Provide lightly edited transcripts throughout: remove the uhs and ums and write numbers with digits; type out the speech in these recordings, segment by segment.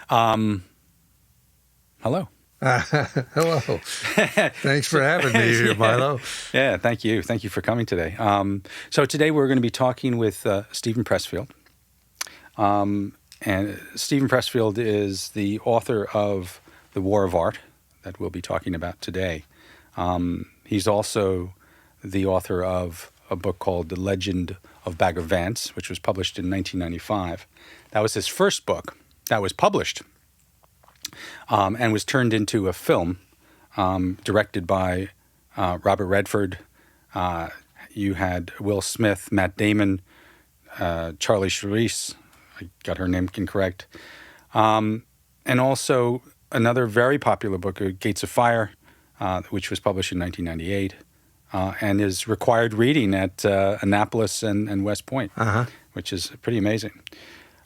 Hello. Hello. Thanks for having me here, Milo. Yeah, thank you. Thank you for coming today. So today we're going to be talking with Steven Pressfield. And Steven Pressfield is the author of The War of Art that we'll be talking about today. He's also the author of a book called The Legend of Bagger Vance, which was published in 1995. That was his first book that was published and was turned into a film directed by Robert Redford. You had Will Smith, Matt Damon, Charlie Charisse, I got her name incorrect, and also another very popular book, Gates of Fire, which was published in 1998 and is required reading at Annapolis and West Point, which is pretty amazing.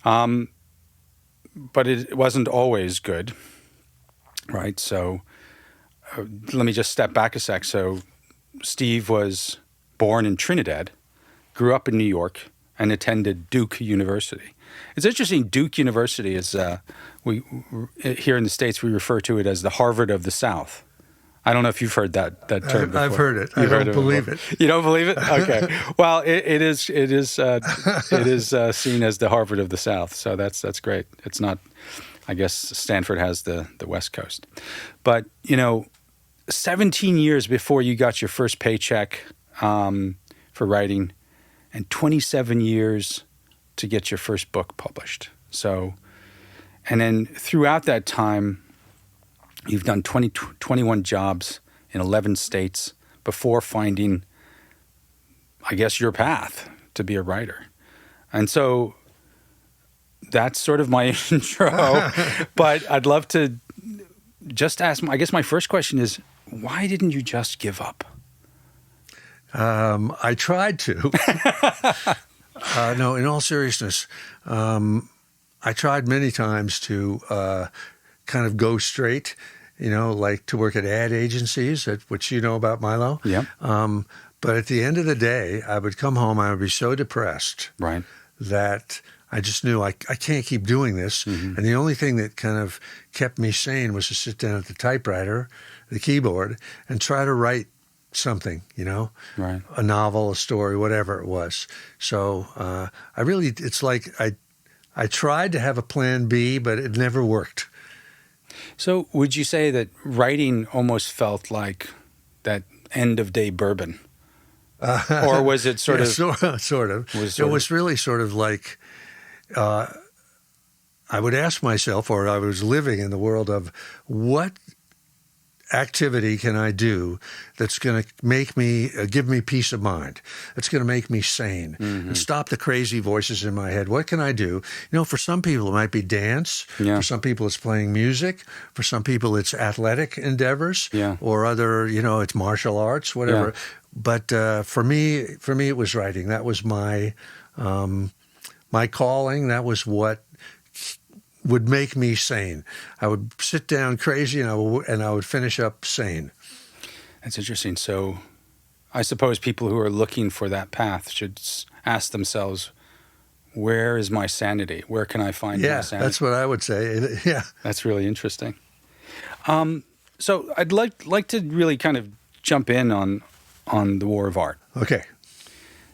But it wasn't always good, right? So let me just step back a sec. So Steve was born in Trinidad, grew up in New York, and attended Duke University. It's interesting, Duke University is, we here in the States, we refer to it as the Harvard of the South. I don't know if you've heard that term before. I've heard it. I don't believe it. You don't believe it? Okay. Well, it is seen as the Harvard of the South. So that's great. It's not, I guess Stanford has the West Coast. But, 17 years before you got your first paycheck for writing and 27 years to get your first book published. So, and then throughout that time, you've done 21 jobs in 11 states before finding, I guess, your path to be a writer. And so that's sort of my intro. But I'd love to just ask, I guess my first question is, why didn't you just give up? I tried to. No, in all seriousness, I tried many times to kind of go straight, like to work at ad agencies, which you know about, Milo. Yeah. But at the end of the day, I would come home, I would be so depressed that I just knew I can't keep doing this. Mm-hmm. And the only thing that kind of kept me sane was to sit down at the typewriter, the keyboard, and try to write something, a novel, a story, whatever it was. So it's like I tried to have a plan B, but it never worked. So would you say that writing almost felt like that end of day bourbon? Or was it sort of? Sort of. It was really sort of like I would ask myself, or I was living in the world of what activity can I do that's going to make me, give me peace of mind, that's going to make me sane, and stop the crazy voices in my head? What can I do? For some people it might be dance. Yeah. For some people it's playing music. For some people it's athletic endeavors. Yeah. Or other, it's martial arts, whatever. Yeah. But for me it was writing. That was my my calling. That was what would make me sane. I would sit down crazy and I would finish up sane. That's interesting. So I suppose people who are looking for that path should ask themselves, where is my sanity? Where can I find my sanity? Yeah, that's what I would say. Yeah. That's really interesting. So I'd like to really kind of jump in on The War of Art. Okay.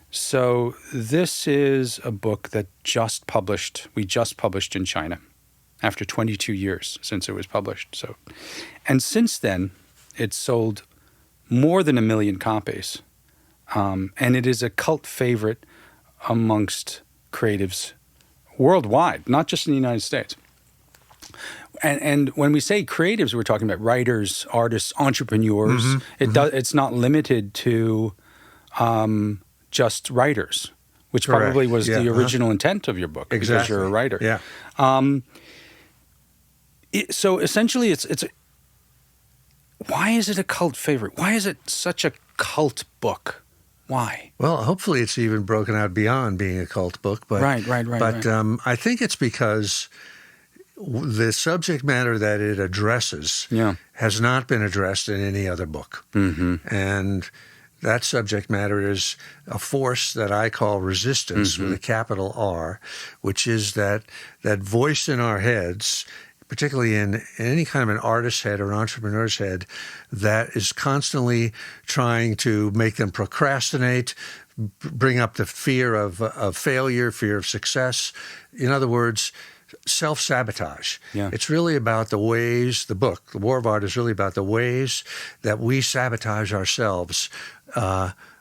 So this is a book that we just published in China after 22 years since it was published. And since then, it's sold more than 1 million copies. And it is a cult favorite amongst creatives worldwide, not just in the United States. And when we say creatives, we're talking about writers, artists, entrepreneurs. It's not limited to just writers, which Correct. Probably was the original intent of your book, exactly. Because you're a writer. Yeah. So essentially, why is it a cult favorite? Why is it such a cult book? Why? Well, hopefully it's even broken out beyond being a cult book. But, Right. But I think it's because the subject matter that it addresses has not been addressed in any other book. Mm-hmm. And that subject matter is a force that I call resistance with a capital R, which is that voice in our heads particularly in any kind of an artist's head or an entrepreneur's head, that is constantly trying to make them procrastinate, bring up the fear of failure, fear of success. In other words, self-sabotage. Yeah. It's really about the ways, the book, The War of Art, is really about the ways that we sabotage ourselves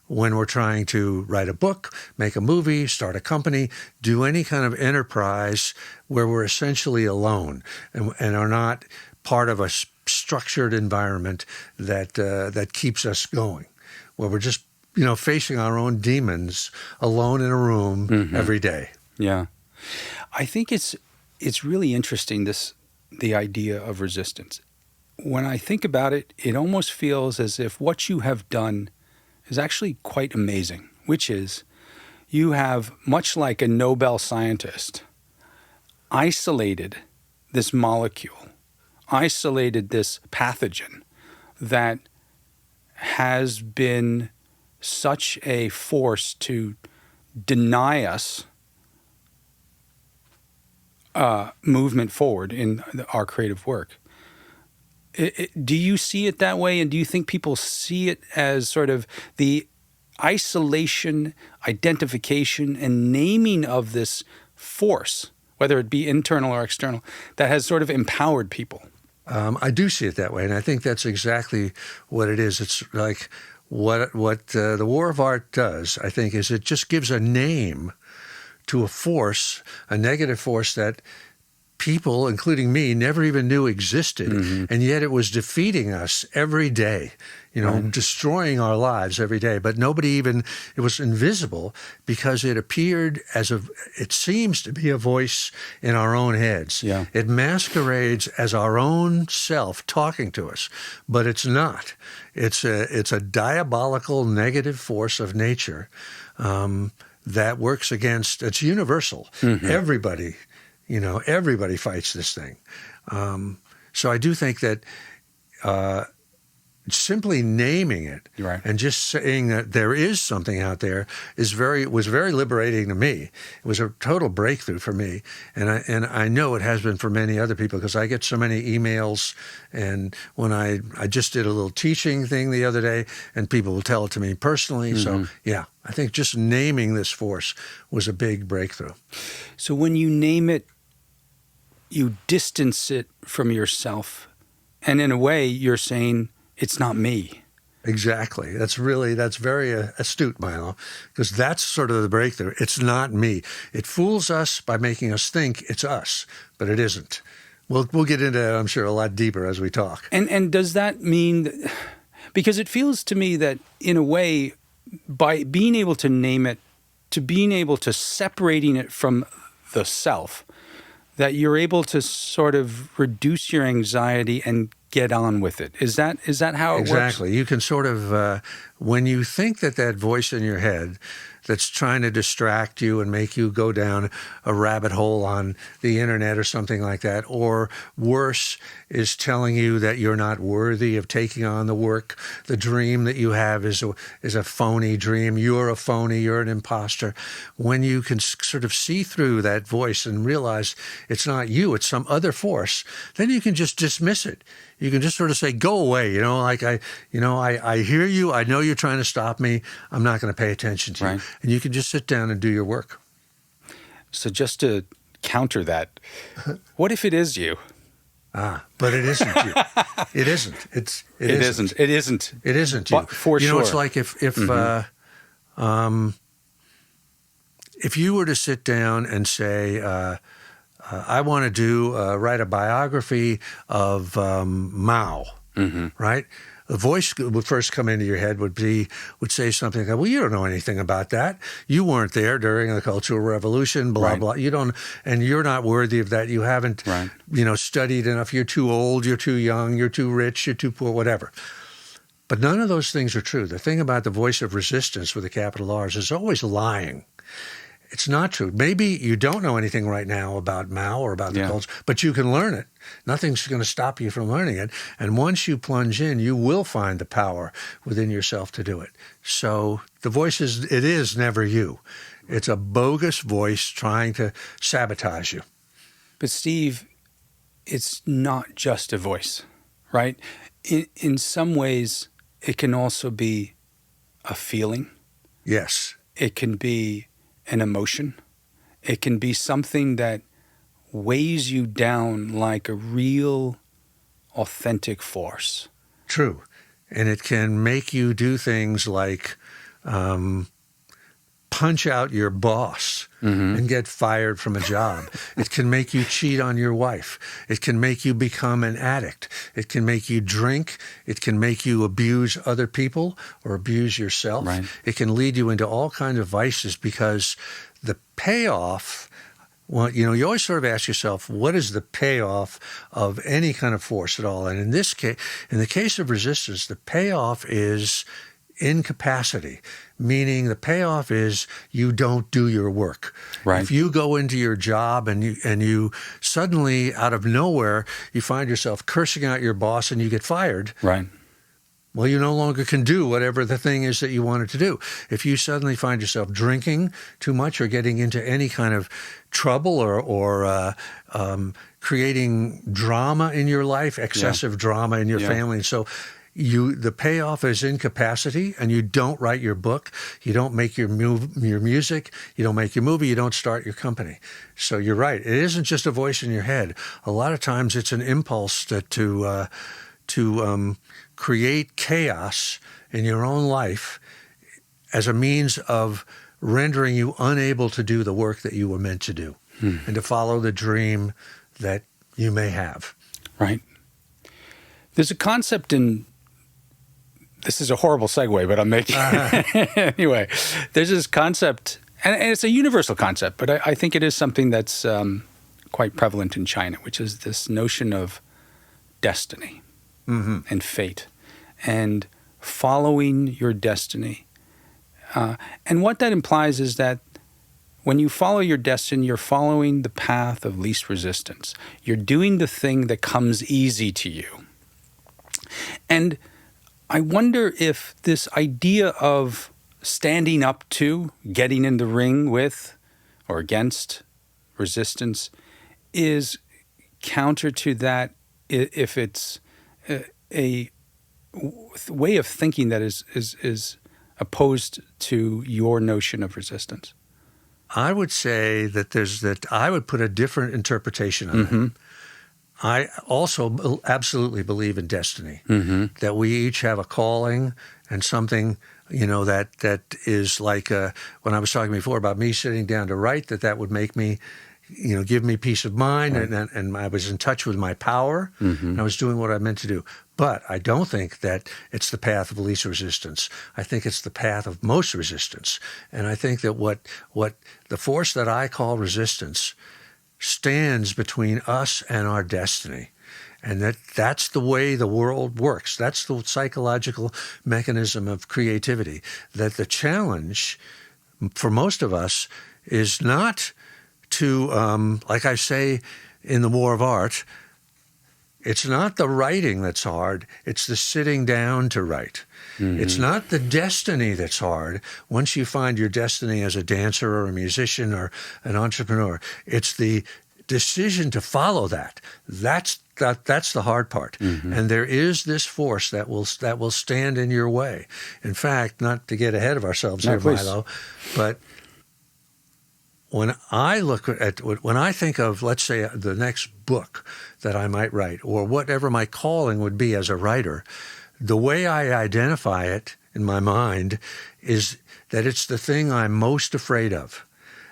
when we're trying to write a book, make a movie, start a company, do any kind of enterprise where we're essentially alone and are not part of a structured environment that keeps us going, where we're just facing our own demons alone in a room every day. Yeah. I think it's really interesting, the idea of resistance. When I think about it, it almost feels as if what you have done is actually quite amazing, which is you have, much like a Nobel scientist, isolated this molecule, isolated this pathogen that has been such a force to deny us movement forward in our creative work. Do you see it that way? And do you think people see it as sort of the isolation, identification, and naming of this force, whether it be internal or external, that has sort of empowered people? I do see it that way, and I think that's exactly what it is. It's like what the War of Art does, I think, is it just gives a name to a force, a negative force that people, including me, never even knew existed, and yet it was defeating us every day, destroying our lives every day. But it was invisible because it appeared it seems to be a voice in our own heads. Yeah. It masquerades as our own self talking to us, but it's not. It's a diabolical negative force of nature that works against, it's universal. Everybody fights this thing. So I do think that simply naming it and just saying that there is something out there was very liberating to me. It was a total breakthrough for me, and I know it has been for many other people, because I get so many emails, and when I just did a little teaching thing the other day, and people will tell it to me personally. So yeah, I think just naming this force was a big breakthrough. So when you name it, you distance it from yourself, and in a way you're saying, it's not me. Exactly. That's very astute, Milo, because that's sort of the breakthrough. It's not me. It fools us by making us think it's us, but it isn't. We'll get into that, I'm sure, a lot deeper as we talk. And does that mean, because it feels to me that in a way, by being able to name it, to being able to separating it from the self, that you're able to sort of reduce your anxiety and get on with it. Is that how it works? Exactly. You can sort of, when you think that voice in your head that's trying to distract you and make you go down a rabbit hole on the internet or something like that, or worse, is telling you that you're not worthy of taking on the work, the dream that you have is a phony dream, you're a phony, you're an imposter. When you can sort of see through that voice and realize it's not you, it's some other force, then you can just dismiss it. You can just sort of say, go away, I hear you, I know you're trying to stop me, I'm not going to pay attention to you. And you can just sit down and do your work. So just to counter that, what if it is you? But it isn't you. It isn't. It isn't. It isn't. It isn't you. But for sure. It's like if you were to sit down and say, I want to write a biography of Mao, right? The voice would first come into your head would say something like, well, you don't know anything about that. You weren't there during the Cultural Revolution, blah, blah. You don't, and you're not worthy of that. You haven't, studied enough. You're too old, you're too young, you're too rich, you're too poor, whatever. But none of those things are true. The thing about the voice of resistance with a capital R is always lying. It's not true. Maybe you don't know anything right now about Mao or about the culture, but you can learn it. Nothing's going to stop you from learning it. And once you plunge in, you will find the power within yourself to do it. So the voice it is never you. It's a bogus voice trying to sabotage you. But Steve, it's not just a voice, right? In some ways, it can also be a feeling. Yes. It can be an emotion. It can be something that weighs you down like a real, authentic force. True. And it can make you do things like punch out your boss and get fired from a job. It can make you cheat on your wife. It can make you become an addict. It can make you drink. It can make you abuse other people or abuse yourself. Right. It can lead you into all kinds of vices because the payoff, well, you always sort of ask yourself, what is the payoff of any kind of force at all? And in this case, in the case of resistance, the payoff is incapacity, meaning the payoff is you don't do your work. Right. If you go into your job and you suddenly, out of nowhere, you find yourself cursing out your boss and you get fired. Right. Well, you no longer can do whatever the thing is that you wanted to do. If you suddenly find yourself drinking too much or getting into any kind of trouble or creating drama in your life, excessive drama in your family, and so the payoff is incapacity, and you don't write your book, you don't make your music, you don't make your movie, you don't start your company. So you're right. It isn't just a voice in your head. A lot of times it's an impulse to create chaos in your own life as a means of rendering you unable to do the work that you were meant to do and to follow the dream that you may have. Right. There's a concept in, this is a horrible segue, but I'm making anyway, there's this concept, and it's a universal concept, but I think it is something that's quite prevalent in China, which is this notion of destiny. And fate, and following your destiny. And what that implies is that when you follow your destiny, you're following the path of least resistance. You're doing the thing that comes easy to you. And I wonder if this idea of standing up to, getting in the ring with, or against resistance is counter to that, if it's a way of thinking that is opposed to your notion of resistance. I would say that I would put a different interpretation on it. I also absolutely believe in destiny, that we each have a calling and something, that is like when I was talking before about me sitting down to write, that would make me, give me peace of mind, and I was in touch with my power, and I was doing what I meant to do. But I don't think that it's the path of least resistance. I think it's the path of most resistance. And I think that what the force that I call resistance stands between us and our destiny. And that's the way the world works. That's the psychological mechanism of creativity. That the challenge for most of us is not to, like I say in The War of Art, it's not the writing that's hard, it's the sitting down to write. It's not the destiny that's hard once you find your destiny as a dancer or a musician or an entrepreneur. It's the decision to follow that. That's the hard part. And there is this force that will stand in your way. In fact, not to get ahead of ourselves here, please. Milo, but when I think of, let's say, the next book that I might write, or whatever my calling would be as a writer, the way I identify it in my mind is that it's the thing I'm most afraid of,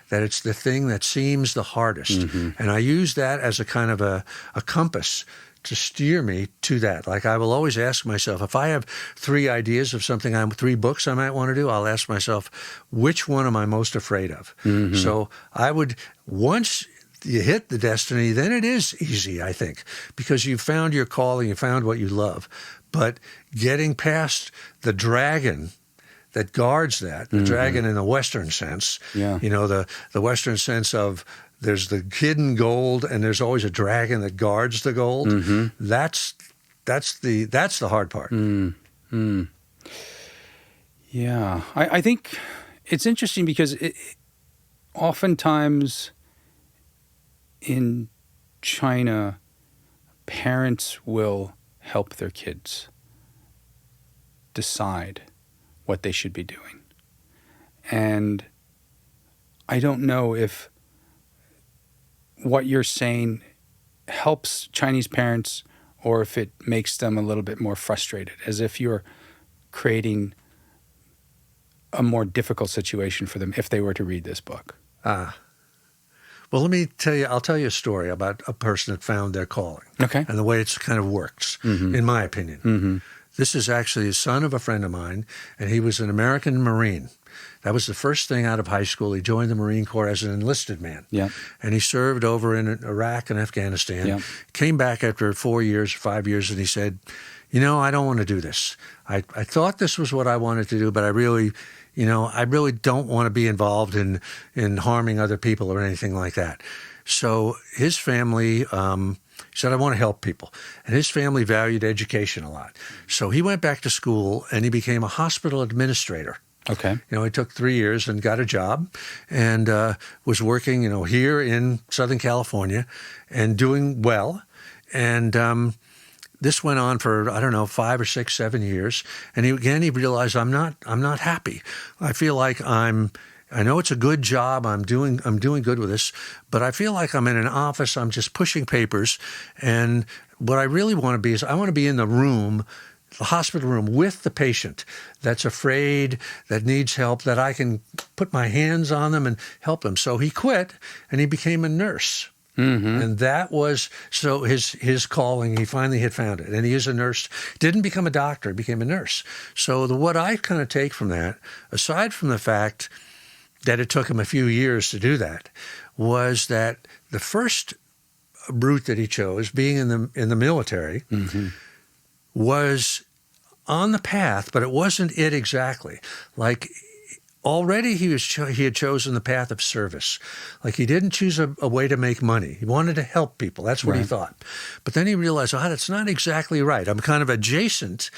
that it's the thing that seems the hardest. And I use that as a kind of a compass to steer me to that. Like I will always ask myself, if I have 3 ideas of something, 3 books I might want to do, I'll ask myself, which one am I most afraid of? So once you hit the destiny, then it is easy, I think, because you've found your calling, you found what you love. But getting past the dragon that guards that, the dragon in the Western sense, the Western sense of there's the hidden gold and there's always a dragon that guards the gold. That's the hard part. Yeah. I think it's interesting because oftentimes in China, parents will help their kids decide what they should be doing. And I don't know if what you're saying helps Chinese parents or if it makes them a little bit more frustrated, as if you're creating a more difficult situation for them if they were to read this book. Well, let me tell you, I'll tell you a story about a person that found their calling. Okay. And the way it kind of works, in my opinion. Mm-hmm. This is actually the son of a friend of mine, and he was an American Marine. That was the first thing out of high school. He joined the Marine Corps as an enlisted man. Yeah. And he served over in Iraq and Afghanistan. Yeah. Came back after 4 years, 5 years, and he said, I don't want to do this. I thought this was what I wanted to do, but I really don't want to be involved in harming other people or anything like that. So his family said, I want to help people. And his family valued education a lot. So he went back to school and he became a hospital administrator. Okay. He took 3 years and got a job and was working, here in Southern California and doing well. And this went on for, 5 or 6, 7 years. And he realized I'm not happy. I feel like I know it's a good job. I'm doing good with this, but I feel like I'm in an office. I'm just pushing papers. And what I really want to be is I want to be in the room, the hospital room with the patient that's afraid, that needs help, that I can put my hands on them and help them. So he quit and he became a nurse. Mm-hmm. And that was his calling. He finally had found it. And he is a nurse. Didn't become a doctor, he became a nurse. So what I kind of take from that, aside from the fact that it took him a few years to do that, was that the first route that he chose, being in the military, mm-hmm. was on the path, but it wasn't it exactly. Like already he had chosen the path of service. Like he didn't choose a way to make money. He wanted to help people. That's what he thought. But then he realized, that's not exactly right. I'm kind of adjacent.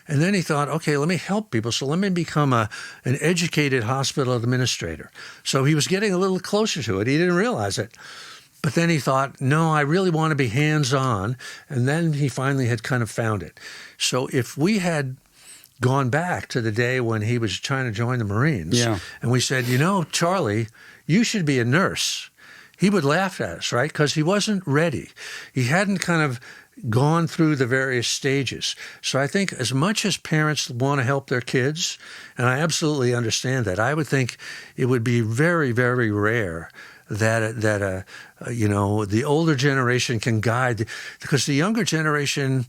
And then he thought, okay, let me help people. So let me become an educated hospital administrator. So he was getting a little closer to it. He didn't realize it. But then he thought, no, I really want to be hands-on. And then he finally had kind of found it. So if we had gone back to the day when he was trying to join the Marines, and we said, Charlie, you should be a nurse, he would laugh at us, right? Because he wasn't ready. He hadn't kind of gone through the various stages. So I think as much as parents want to help their kids, and I absolutely understand that, I would think it would be very, very rare that the older generation can guide, because the younger generation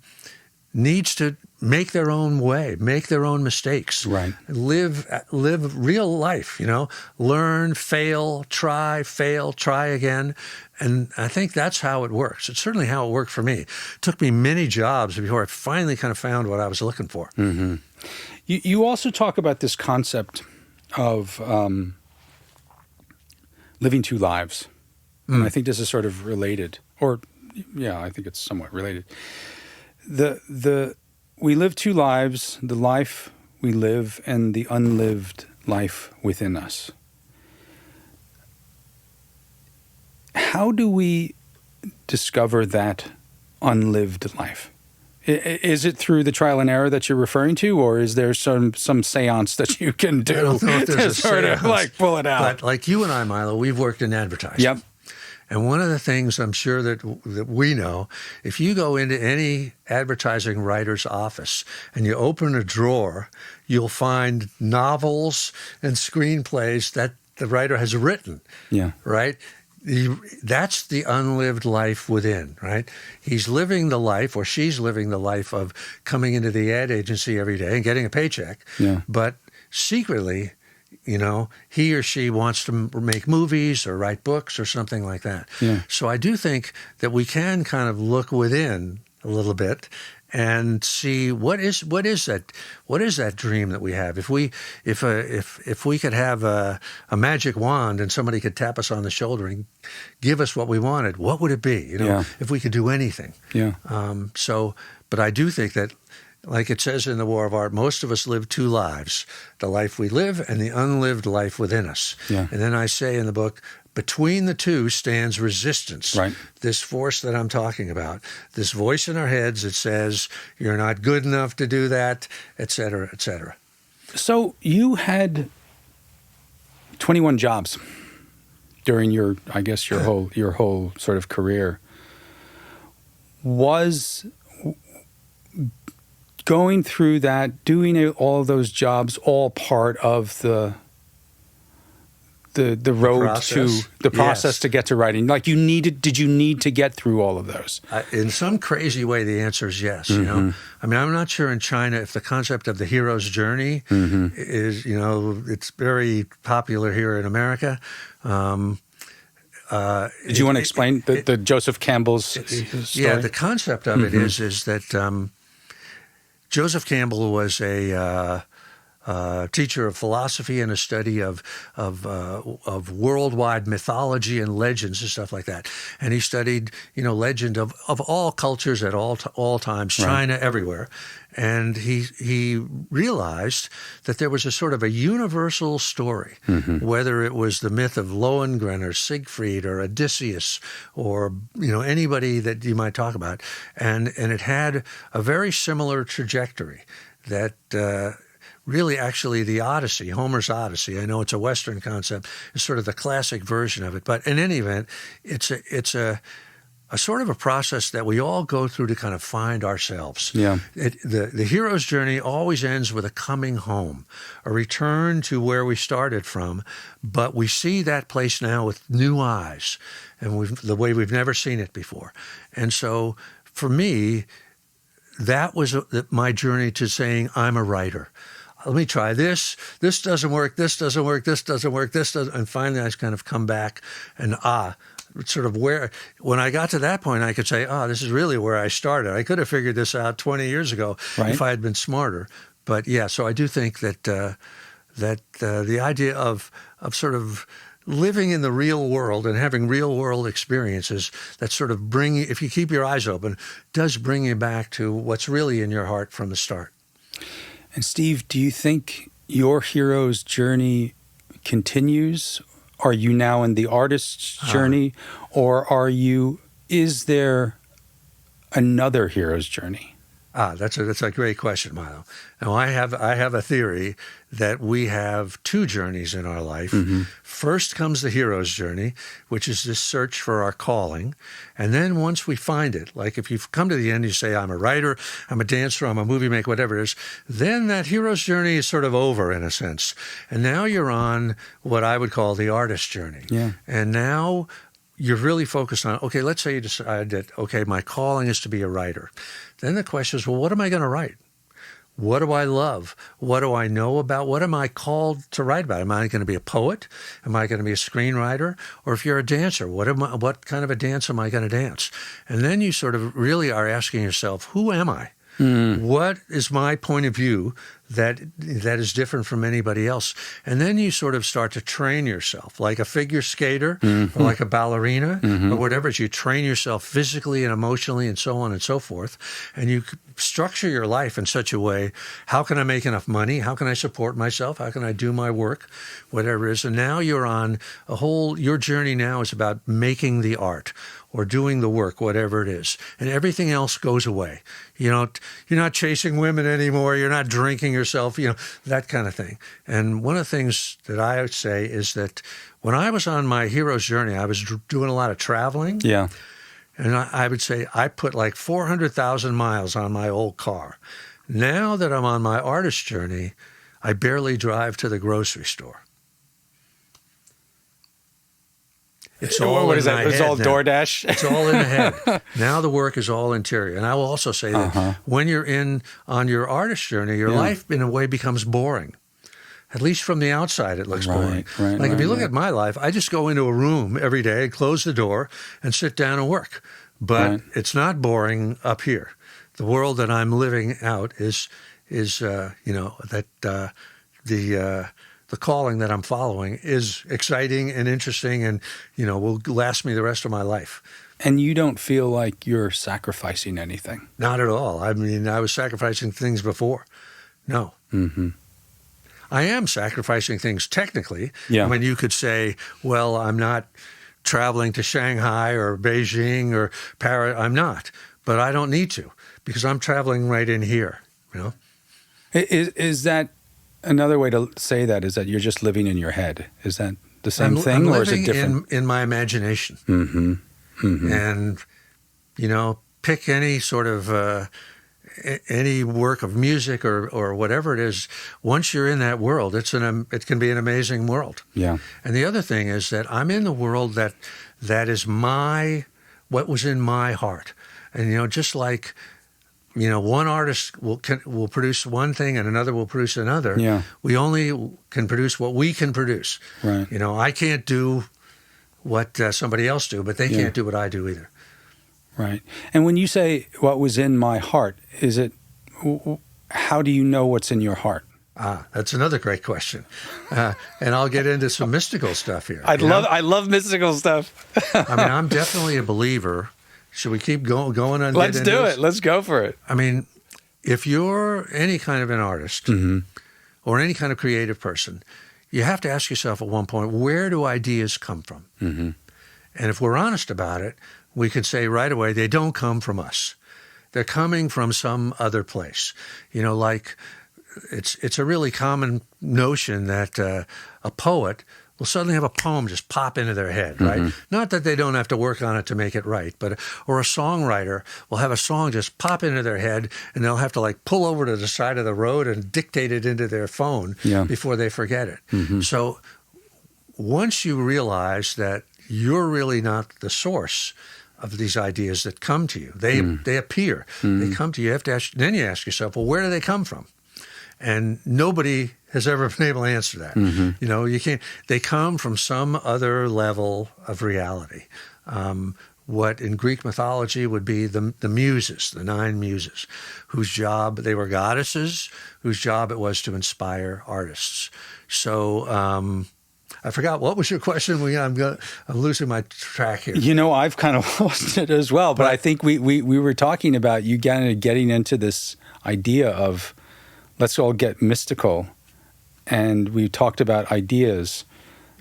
needs to make their own way, make their own mistakes, right? Live real life, learn, fail, try again. And I think that's how it works. It's certainly how it worked for me. It took me many jobs before I finally kind of found what I was looking for. Mm-hmm. You also talk about this concept of living two lives. And I think this is sort of related, I think it's somewhat related. We live two lives, the life we live and the unlived life within us. How do we discover that unlived life? Is it through the trial and error that you're referring to, or is there some seance that you can do I don't know if there's to sort of like pull it out? But like you and I, Milo, we've worked in advertising. Yep. And one of the things I'm sure that we know, if you go into any advertising writer's office and you open a drawer, you'll find novels and screenplays that the writer has written. Yeah. Right? That's the unlived life within, right? He's living the life, or she's living the life of coming into the ad agency every day and getting a paycheck. Yeah. But secretly, he or she wants to make movies or write books or something like that. Yeah. So I do think that we can kind of look within a little bit and see what is that dream that we have. If we could have a magic wand and somebody could tap us on the shoulder and give us what we wanted, what would it be? If we could do anything. Yeah. But I do think that, like it says in The War of Art, most of us live two lives, the life we live and the unlived life within us. Yeah. And then I say in the book, between the two stands resistance. Right. This force that I'm talking about, this voice in our heads that says, you're not good enough to do that, et cetera, et cetera. So you had 21 jobs during your whole sort of career. Was going through that, doing all of those jobs, all part of the road process. to the process Yes. to get to writing? Like did you need to get through all of those? In some crazy way, the answer is yes. You know, I mean, I'm not sure in China if the concept of the hero's journey is, you know, it's very popular here in America. Did you want to explain the Joseph Campbell's story? Yeah, the concept of it is that Joseph Campbell was a teacher of philosophy and a study of worldwide mythology and legends and stuff like that. And he studied, you know, legend of all cultures at all times, China, everywhere. And he realized that there was a sort of a universal story, whether it was the myth of Lohengrin or Siegfried or Odysseus or, you know, anybody that you might talk about. And it had a very similar trajectory that really actually the Odyssey, Homer's Odyssey, I know it's a Western concept, is sort of the classic version of it. But in any event, it's a sort of a process that we all go through to kind of find ourselves. Yeah. The hero's journey always ends with a coming home, a return to where we started from, but we see that place now with new eyes and the way we've never seen it before. And so for me, that was my journey to saying, I'm a writer. Let me try this. This doesn't work. This doesn't work. This doesn't work. This doesn't. And finally, I just kind of come back and sort of when I got to that point, I could say, this is really where I started. I could have figured this out 20 years ago if I had been smarter. But yeah, so I do think that the idea of sort of living in the real world and having real world experiences that sort of if you keep your eyes open, does bring you back to what's really in your heart from the start. And Steve, do you think your hero's journey continues? Are you now in the artist's journey, or is there another hero's journey? That's a great question, Milo. Now, I have a theory that we have two journeys in our life. First comes the hero's journey, which is this search for our calling. And then once we find it, like if you've come to the end, you say, I'm a writer, I'm a dancer, I'm a movie maker, whatever it is, then that hero's journey is sort of over in a sense. And now you're on what I would call the artist's journey. Yeah. And now you're really focused on, okay, let's say you decide that, okay, my calling is to be a writer. Then the question is, well, what am I going to write? What do I love? What do I know about? What am I called to write about? Am I going to be a poet? Am I going to be a screenwriter? Or if you're a dancer, what kind of a dance am I going to dance? And then you sort of really are asking yourself, who am I? What is my point of view that is different from anybody else? And then you sort of start to train yourself, like a figure skater or like a ballerina or whatever. You train yourself physically and emotionally and so on and so forth. And you structure your life in such a way, how can I make enough money? How can I support myself? How can I do my work? Whatever it is. And now you're on your journey now is about making the art or doing the work, whatever it is. And everything else goes away. You're not chasing women anymore. You're not drinking yourself, that kind of thing. And one of the things that I would say is that when I was on my hero's journey, I was doing a lot of traveling. Yeah. And I would say I put like 400,000 miles on my old car. Now that I'm on my artist journey, I barely drive to the grocery store. It's all what is in that? my It's head all now. DoorDash. It's all in the head. Now the work is all interior. And I will also say that when you're on your artist journey, your life in a way becomes boring. At least from the outside, it looks boring. If you look at my life, I just go into a room every day, close the door, and sit down and work. But it's not boring up here. The world that I'm living out is the calling that I'm following is exciting and interesting and, will last me the rest of my life. And you don't feel like you're sacrificing anything? Not at all. I mean, I was sacrificing things before. No. I am sacrificing things technically. Yeah. I mean, you could say, well, I'm not traveling to Shanghai or Beijing or Paris. I'm not, but I don't need to because I'm traveling right in here, you know? Is that another way to say that? Is that you're just living in your head? Is that the same thing, I'm or is it living different? in my imagination. Mm-hmm. Mm-hmm. And, you know, pick any sort of any work of music or whatever it is. Once you're in that world, it can be an amazing world. Yeah. And the other thing is that I'm in the world that is what was in my heart. And, you know, just like, you know, one artist will produce one thing and another will produce another. Yeah. We only can produce what we can produce. Right. You know, I can't do what somebody else do, but they can't do what I do either. Right. And when you say what was in my heart, how do you know what's in your heart? That's another great question. And I'll get into some mystical stuff here. I love mystical stuff. I mean, I'm definitely a believer. Should we keep going on? Let's do it. Let's go for it. I mean, if you're any kind of an artist or any kind of creative person, you have to ask yourself at one point, where do ideas come from? Mm-hmm. And if we're honest about it, we can say right away, they don't come from us. They're coming from some other place. You know, like it's a really common notion that a poet will suddenly have a poem just pop into their head, right? Mm-hmm. Not that they don't have to work on it to make it right, or a songwriter will have a song just pop into their head and they'll have to like pull over to the side of the road and dictate it into their phone before they forget it. Mm-hmm. So once you realize that you're really not the source of these ideas that come to you, they appear, they come to you. You have to then you ask yourself, well, where do they come from? And nobody has ever been able to answer that. Mm-hmm. You know, you can't. They come from some other level of reality. What in Greek mythology would be the muses, the 9 muses, whose job they were goddesses, whose job it was to inspire artists. So I forgot, what was your question? I'm losing my track here. You know, I've kind of lost it as well. But I think we were talking about you getting into this idea of let's all get mystical. And we talked about ideas.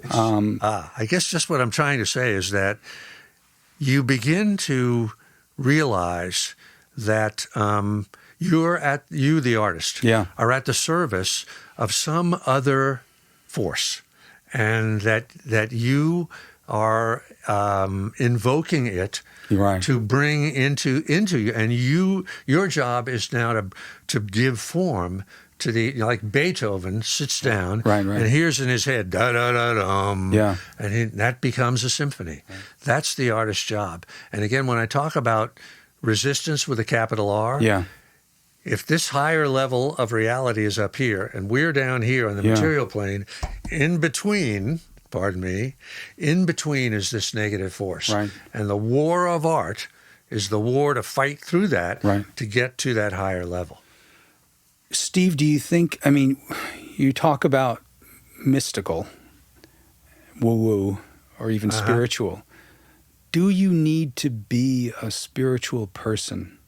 I guess just what I'm trying to say is that you begin to realize that you, the artist, are at the service of some other force, and that you are invoking it to bring into you, and your job is now to give form to the, like Beethoven sits down and hears in his head da da da dum, and that becomes a symphony. Right. That's the artist's job. And again, when I talk about resistance with a capital R, if this higher level of reality is up here and we're down here on the material plane, in between is this negative force. Right. And the war of art is the war to fight through that to get to that higher level. Steve, do you think, I mean, you talk about mystical, woo-woo, or even spiritual. Do you need to be a spiritual person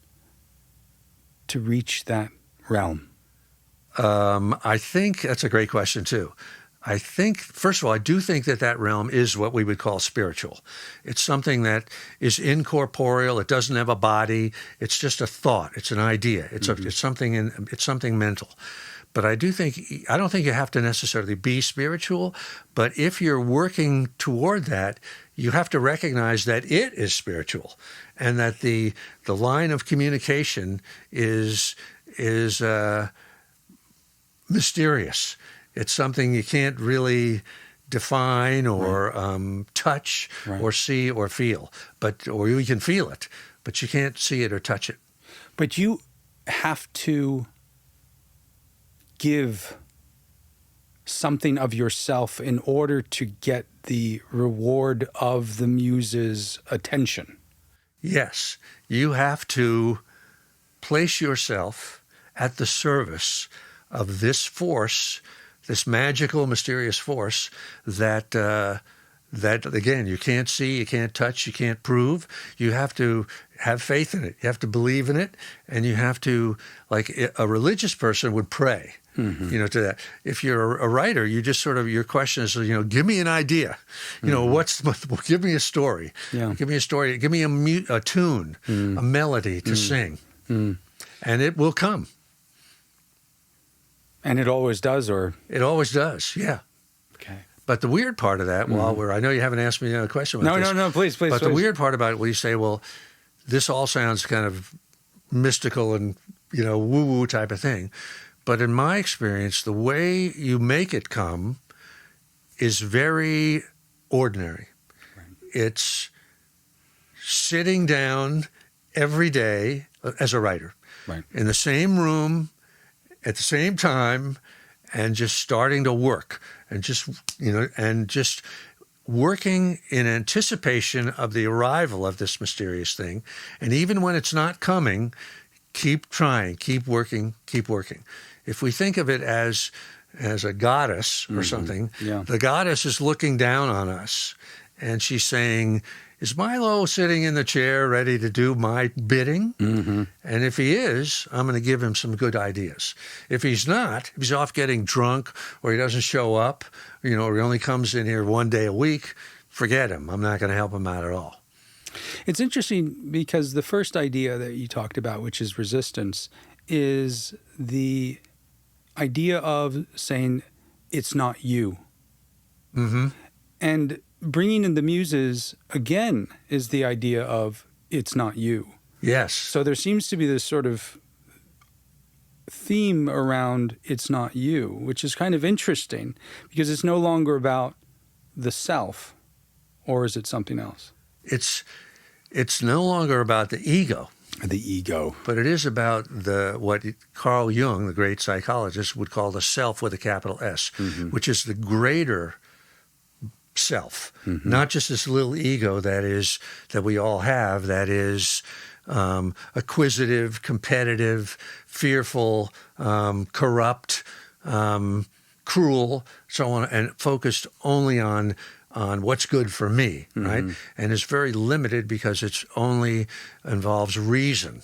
to reach that realm? I think that's a great question, too. I think, first of all, I do think that realm is what we would call spiritual. It's something that is incorporeal. It doesn't have a body. It's just a thought. It's an idea. It's something mental. But I don't think you have to necessarily be spiritual. But if you're working toward that, you have to recognize that it is spiritual, and that the line of communication is mysterious. It's something you can't really define or touch or see or feel, or you can feel it, but you can't see it or touch it. But you have to give something of yourself in order to get the reward of the muse's attention. Yes, you have to place yourself at the service of this force, this magical, mysterious force that again, you can't see, you can't touch, you can't prove. You have to have faith in it. You have to believe in it, and you have to, like a religious person would pray. you know, to that. If you're a writer, you just sort of, your question is, you know, give me an idea. You know, give me a story. Yeah. Give me a story. Give me a tune, a melody to sing. And it will come. And it always does, or? It always does, yeah. Okay. But the weird part of that, I know you haven't asked me a question about this. No, please. But the weird part about it, when you say, well, this all sounds kind of mystical and, you know, woo-woo type of thing. But in my experience, the way you make it come is very ordinary. Right. It's sitting down every day as a writer, right, in the same room at the same time, and just starting to work, and just, you know, and just working in anticipation of the arrival of this mysterious thing. And even when it's not coming, keep trying, keep working, keep working. If we think of it as a goddess or something, the goddess is looking down on us, and she's saying, is Milo sitting in the chair ready to do my bidding? And if he is, I'm going to give him some good ideas. If he's not, if he's off getting drunk, or he doesn't show up, you know, or he only comes in here one day a week, forget him. I'm not going to help him out at all. It's interesting because the first idea that you talked about, which is resistance, is the idea of saying it's not you. And bringing in the muses, again, is the idea of it's not you. Yes. So there seems to be this sort of theme around it's not you, which is kind of interesting because it's no longer about the self, or is it something else? It's no longer about the ego. The ego. But it is about what Carl Jung, the great psychologist, would call the self with a capital S, which is the greater self, not just this little ego that we all have, that is acquisitive, competitive, fearful, corrupt, cruel, so on, and focused only on what's good for me, right? And it's very limited because it's only involves reason,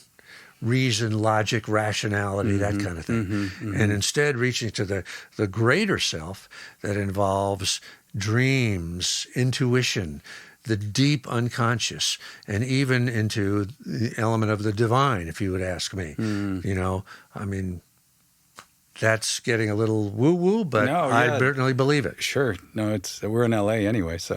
logic, rationality, that kind of thing. And instead reaching to the greater self that involves dreams, intuition, the deep unconscious, and even into the element of the divine, if you would ask me. You know, I mean, that's getting a little woo-woo, but I certainly believe it. Sure. No, we're in L.A. anyway, so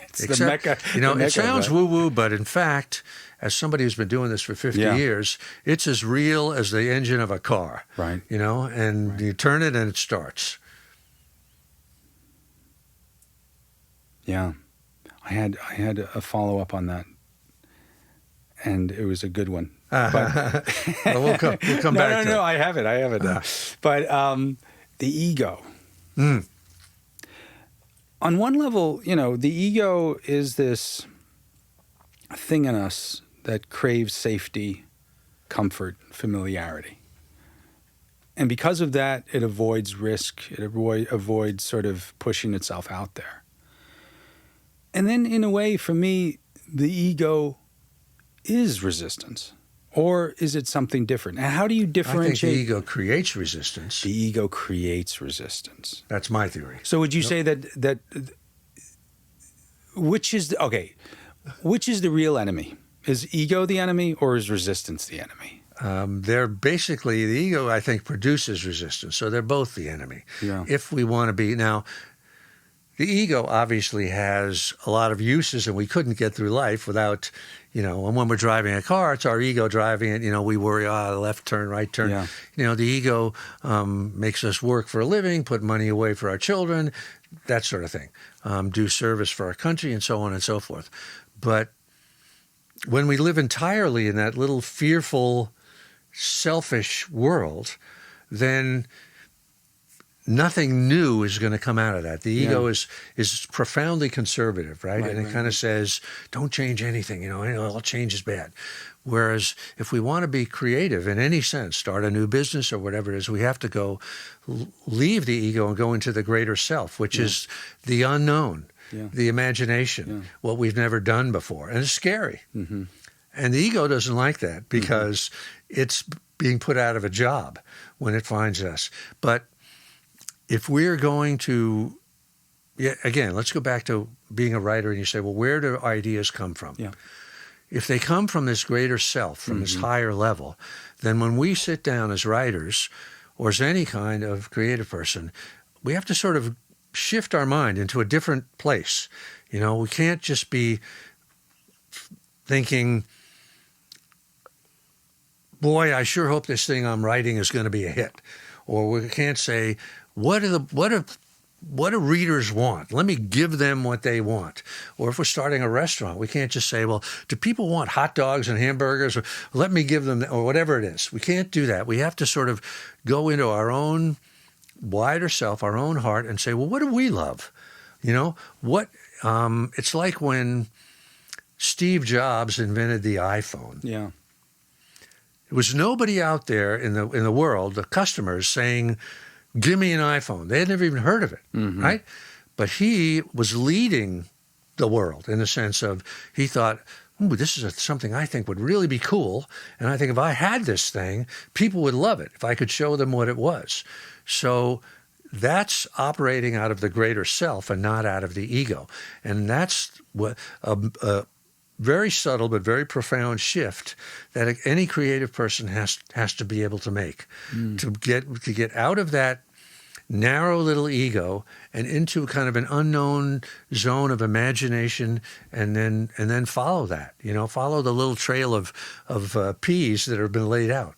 it's the Mecca. You know, it sounds woo-woo, but in fact, as somebody who's been doing this for 50 years, it's as real as the engine of a car. Right. You know, and you turn it and it starts. Yeah. I had a follow-up on that, and it was a good one. But we'll come back to it. No, I have it. But the ego. On one level, you know, the ego is this thing in us that craves safety, comfort, familiarity. And because of that, it avoids risk. It avoids sort of pushing itself out there. And then, in a way, for me, the ego is resistance. Or is it something different? And how do you differentiate? I think the ego creates resistance. The ego creates resistance. That's my theory. So would you say that which is the real enemy? Is ego the enemy, or is resistance the enemy? They're basically, the ego, I think, produces resistance. So they're both the enemy. Yeah. If we want to be, now, the ego obviously has a lot of uses, and we couldn't get through life without, you know, and when we're driving a car, it's our ego driving it. You know, we worry, left turn, right turn. Yeah. You know, the ego makes us work for a living, put money away for our children, that sort of thing, do service for our country, and so on and so forth. But when we live entirely in that little fearful, selfish world, then nothing new is going to come out of that. The ego is profoundly conservative, right? And it kind of says, don't change anything, you know, all change is bad. Whereas if we want to be creative in any sense, start a new business or whatever it is, we have to go leave the ego and go into the greater self, which is the unknown, the imagination, what we've never done before. And it's scary. And the ego doesn't like that because it's being put out of a job when it finds us. But if we're going to, again, let's go back to being a writer, and you say, well, where do ideas come from? Yeah. If they come from this greater self, from this higher level, then when we sit down as writers or as any kind of creative person, we have to sort of shift our mind into a different place. You know, we can't just be thinking, boy, I sure hope this thing I'm writing is going to be a hit. Or we can't say, what do readers want? Let me give them what they want. Or if we're starting a restaurant, we can't just say, well, do people want hot dogs and hamburgers? Or let me give them, or whatever it is. We can't do that. We have to sort of go into our own wider self, our own heart, and say, well, what do we love? You know, it's like when Steve Jobs invented the iPhone. Yeah. There was nobody out there in the world, the customers, saying, give me an iPhone. They had never even heard of it, right? But he was leading the world in the sense of, he thought, ooh, this is something I think would really be cool. And I think if I had this thing, people would love it if I could show them what it was. So that's operating out of the greater self and not out of the ego. And that's what a very subtle but very profound shift that any creative person has to be able to make to get out of that narrow little ego and into kind of an unknown zone of imagination, and then follow that. You know, follow the little trail of peas that have been laid out.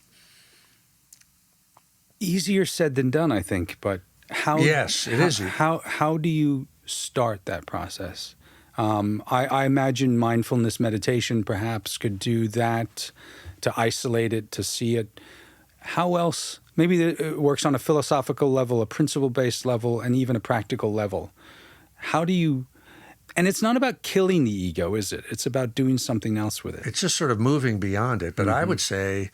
Easier said than done, I think. But how? Yes, it is. How do you start that process? I imagine mindfulness meditation perhaps could do that, to isolate it, to see it. How else? Maybe it works on a philosophical level, a principle-based level, and even a practical level. How do you? And it's not about killing the ego, is it? It's about doing something else with it. It's just sort of moving beyond it. But I would say,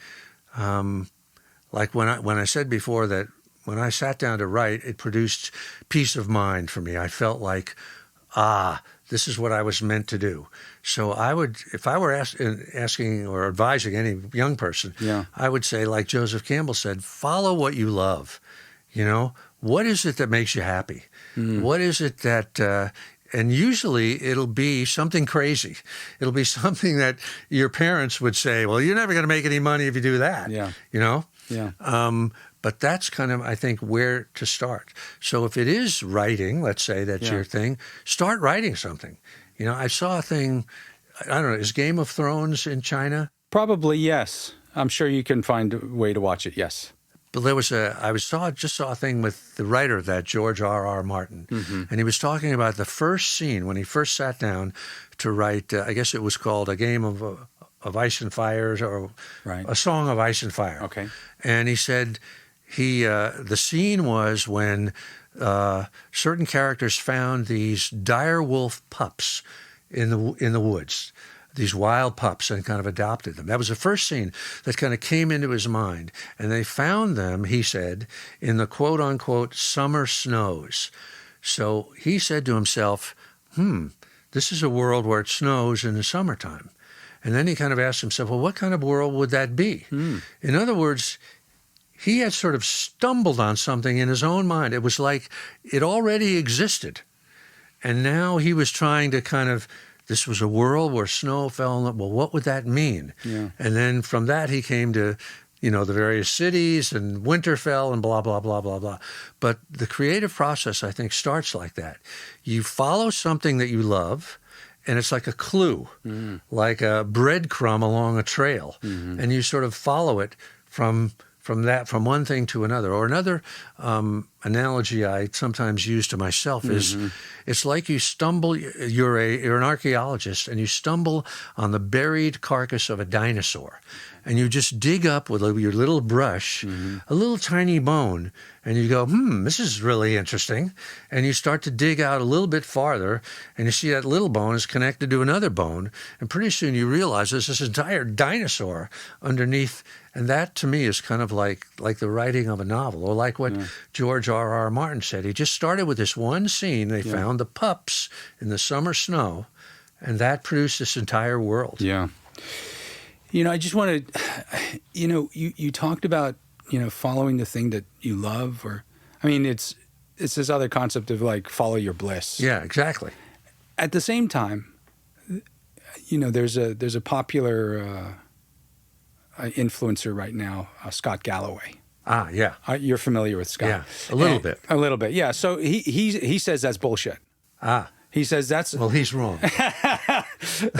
like when I said before that when I sat down to write, it produced peace of mind for me. I felt like, this is what I was meant to do. So I would, if I were asking or advising any young person, I would say, like Joseph Campbell said, follow what you love. You know, what is it that makes you happy? What is it that, and usually it'll be something crazy. It'll be something that your parents would say, well, you're never going to make any money if you do that. Yeah. You know? Yeah. But that's kind of, I think, where to start. So if it is writing, let's say that's your thing, start writing something. You know, I saw a thing, I don't know, is Game of Thrones in China? Probably, yes. I'm sure you can find a way to watch it, yes. But there was just saw a thing with the writer of that, George R.R. Martin. And he was talking about the first scene when he first sat down to write, I guess it was called A Game of Ice and Fire, or A Song of Ice and Fire. Okay. And he said, the scene was when certain characters found these dire wolf pups in the woods, these wild pups, and kind of adopted them. That was the first scene that kind of came into his mind. And they found them, he said, in the quote-unquote summer snows. So he said to himself, this is a world where it snows in the summertime. And then he kind of asked himself, well, what kind of world would that be? In other words, he had sort of stumbled on something in his own mind. It was like it already existed. And now he was trying to kind of, this was a world where snow fell. Well, what would that mean? Yeah. And then from that, he came to, the various cities, and winter fell, and blah, blah, blah, blah, blah. But the creative process, I think, starts like that. You follow something that you love, and it's like a clue, like a breadcrumb along a trail. And you sort of follow it from one thing to another. Or another analogy I sometimes use to myself is, it's like you stumble, you're an archaeologist, and you stumble on the buried carcass of a dinosaur. And you just dig up with your little brush a little tiny bone, and you go, this is really interesting. And you start to dig out a little bit farther, and you see that little bone is connected to another bone, and pretty soon you realize there's this entire dinosaur underneath. And that, to me, is kind of like the writing of a novel, or like what George R.R. Martin said. He just started with this one scene. They found the pups in the summer snow, and that produced this entire world. Yeah. I just want to, you talked about, following the thing that you love, or, I mean, it's this other concept of like follow your bliss. Yeah, exactly. At the same time, there's a popular influencer right now, Scott Galloway. Ah, yeah. You're familiar with Scott? Yeah, a little bit. A little bit, yeah. So he says that's bullshit. Ah. He says that's... Well, he's wrong.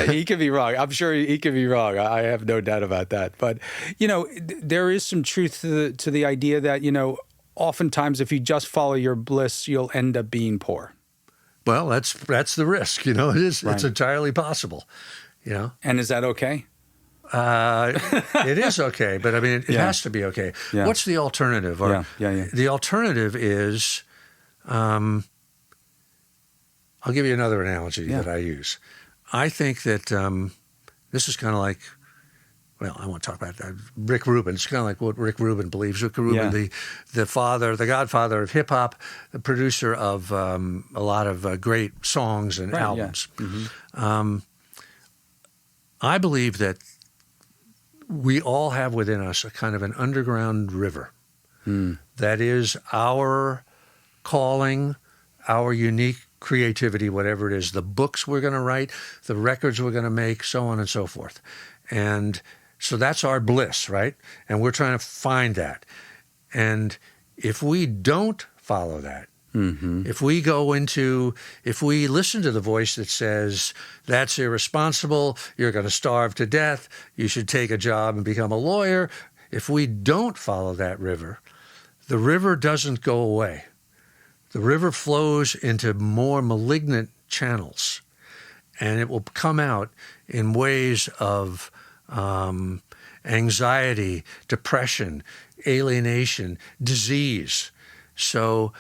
He could be wrong. I'm sure he could be wrong. I have no doubt about that. But, there is some truth to the idea that, oftentimes if you just follow your bliss, you'll end up being poor. Well, that's the risk. It is. Right. It's entirely possible. And is that okay? It is okay, but I mean, it has to be okay. Yeah. What's the alternative? The alternative is... I'll give you another analogy that I use. I think that this is kind of like, well, I won't talk about that. Rick Rubin. It's kind of like what Rick Rubin believes. Rick Rubin, the father, the godfather of hip hop, the producer of a lot of great songs and albums. Yeah. Mm-hmm. I believe that we all have within us a kind of an underground river that is our calling, our unique creativity, whatever it is, the books we're going to write, the records we're going to make, so on and so forth. And so that's our bliss, right? And we're trying to find that. And if we don't follow that, if we listen to the voice that says, that's irresponsible, you're going to starve to death, you should take a job and become a lawyer, if we don't follow that river, the river doesn't go away. The river flows into more malignant channels, and it will come out in ways of anxiety, depression, alienation, disease. So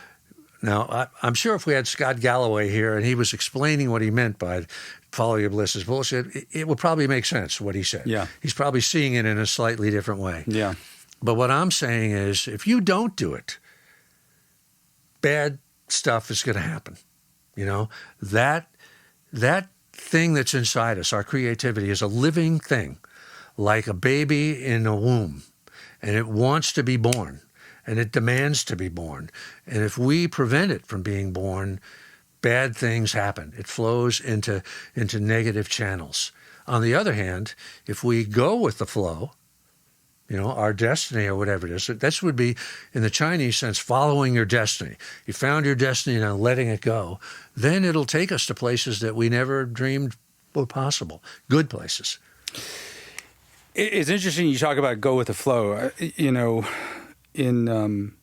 now I'm sure if we had Scott Galloway here and he was explaining what he meant by follow your bliss is bullshit, it would probably make sense what he said. Yeah. He's probably seeing it in a slightly different way. Yeah. But what I'm saying is if you don't do it, bad stuff is going to happen. That thing that's inside us, our creativity, is a living thing, like a baby in a womb, and it wants to be born, and it demands to be born. And if we prevent it from being born, bad things happen. It flows into negative channels. On the other hand, if we go with the flow, our destiny or whatever it is. That would be, in the Chinese sense, following your destiny. You found your destiny and now letting it go. Then it'll take us to places that we never dreamed were possible, good places. It's interesting you talk about go with the flow. In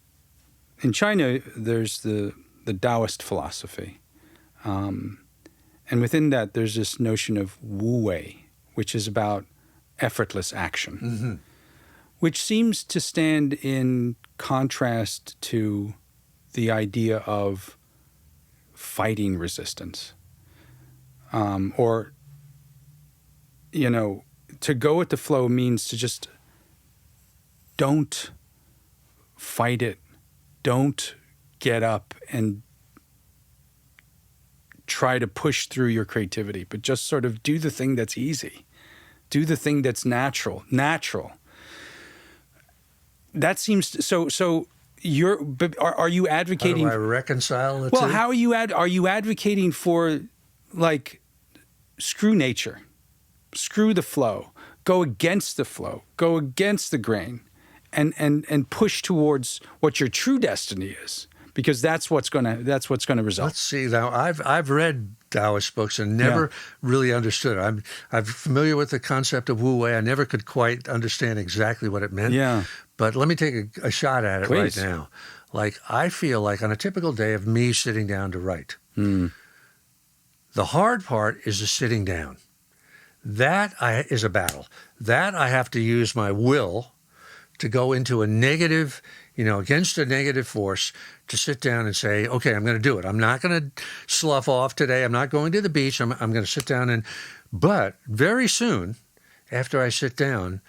China, there's the Taoist philosophy. And within that, there's this notion of wu wei, which is about effortless action. Mm-hmm. Which seems to stand in contrast to the idea of fighting resistance. To go with the flow means to just don't fight it. Don't get up and try to push through your creativity, but just sort of do the thing that's easy. Do the thing that's natural. That seems so. Are you advocating? How do I reconcile the two? Well, how are you advocating for, like, screw nature, screw the flow, go against the flow, go against the grain, and push towards what your true destiny is, because that's what's gonna result. Let's see. Now, I've read Taoist books and never really understood it. I'm familiar with the concept of Wu Wei. I never could quite understand exactly what it meant. Yeah. But let me take a shot at it right now. Like, I feel like on a typical day of me sitting down to write, the hard part is the sitting down. That is a battle. That I have to use my will to go into a negative, against a negative force, to sit down and say, okay, I'm going to do it. I'm not going to slough off today. I'm not going to the beach. I'm going to sit down but very soon after I sit down,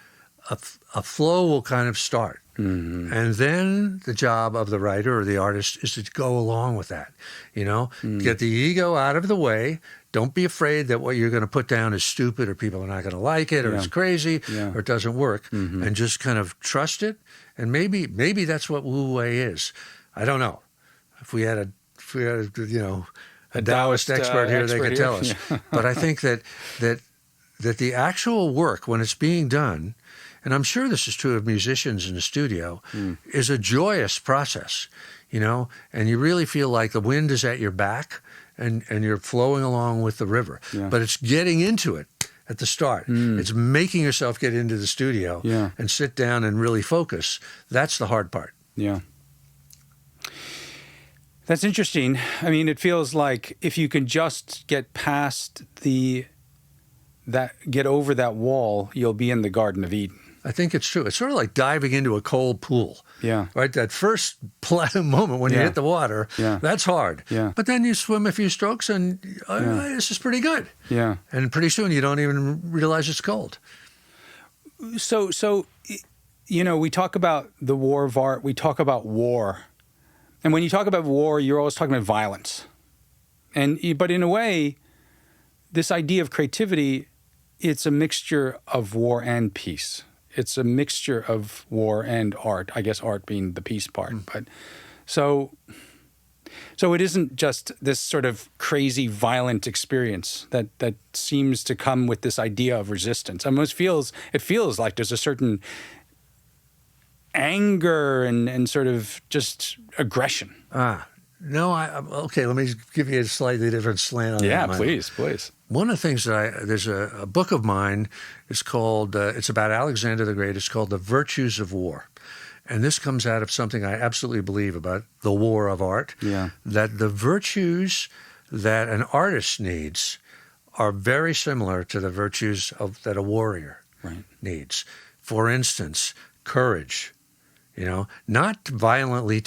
a flow will kind of start. And then the job of the writer or the artist is to go along with that, get the ego out of the way. Don't be afraid that what you're going to put down is stupid or people are not going to like it or it's crazy or it doesn't work, and just kind of trust it. And maybe that's what Wu Wei is. I don't know. If we had a Taoist expert here, they could tell us. But I think that the actual work, when it's being done, and I'm sure this is true of musicians in the studio, is a joyous process, and you really feel like the wind is at your back and you're flowing along with the river. But it's getting into it at the start. It's making yourself get into the studio and sit down and really focus. That's the hard part. Yeah. That's interesting. I mean, it feels like if you can just get past get over that wall, you'll be in the Garden of Eden. I think it's true. It's sort of like diving into a cold pool. Yeah. Right? That first moment when you hit the water, that's hard. Yeah. But then you swim a few strokes and this is pretty good. Yeah. And pretty soon you don't even realize it's cold. So we talk about the war of art. We talk about war. And when you talk about war, you're always talking about violence. But in a way, this idea of creativity, it's a mixture of war and peace. It's a mixture of war and art, I guess art being the peace part. But so it isn't just this sort of crazy, violent experience that seems to come with this idea of resistance. I mean, it feels like there's a certain anger and sort of just aggression. No, okay, let me give you a slightly different slant on that. Yeah, please. One of the things that there's a book of mine, it's called, it's about Alexander the Great. It's called The Virtues of War. And this comes out of something I absolutely believe about the war of art, that the virtues that an artist needs are very similar to the virtues that a warrior needs. For instance, courage, not violently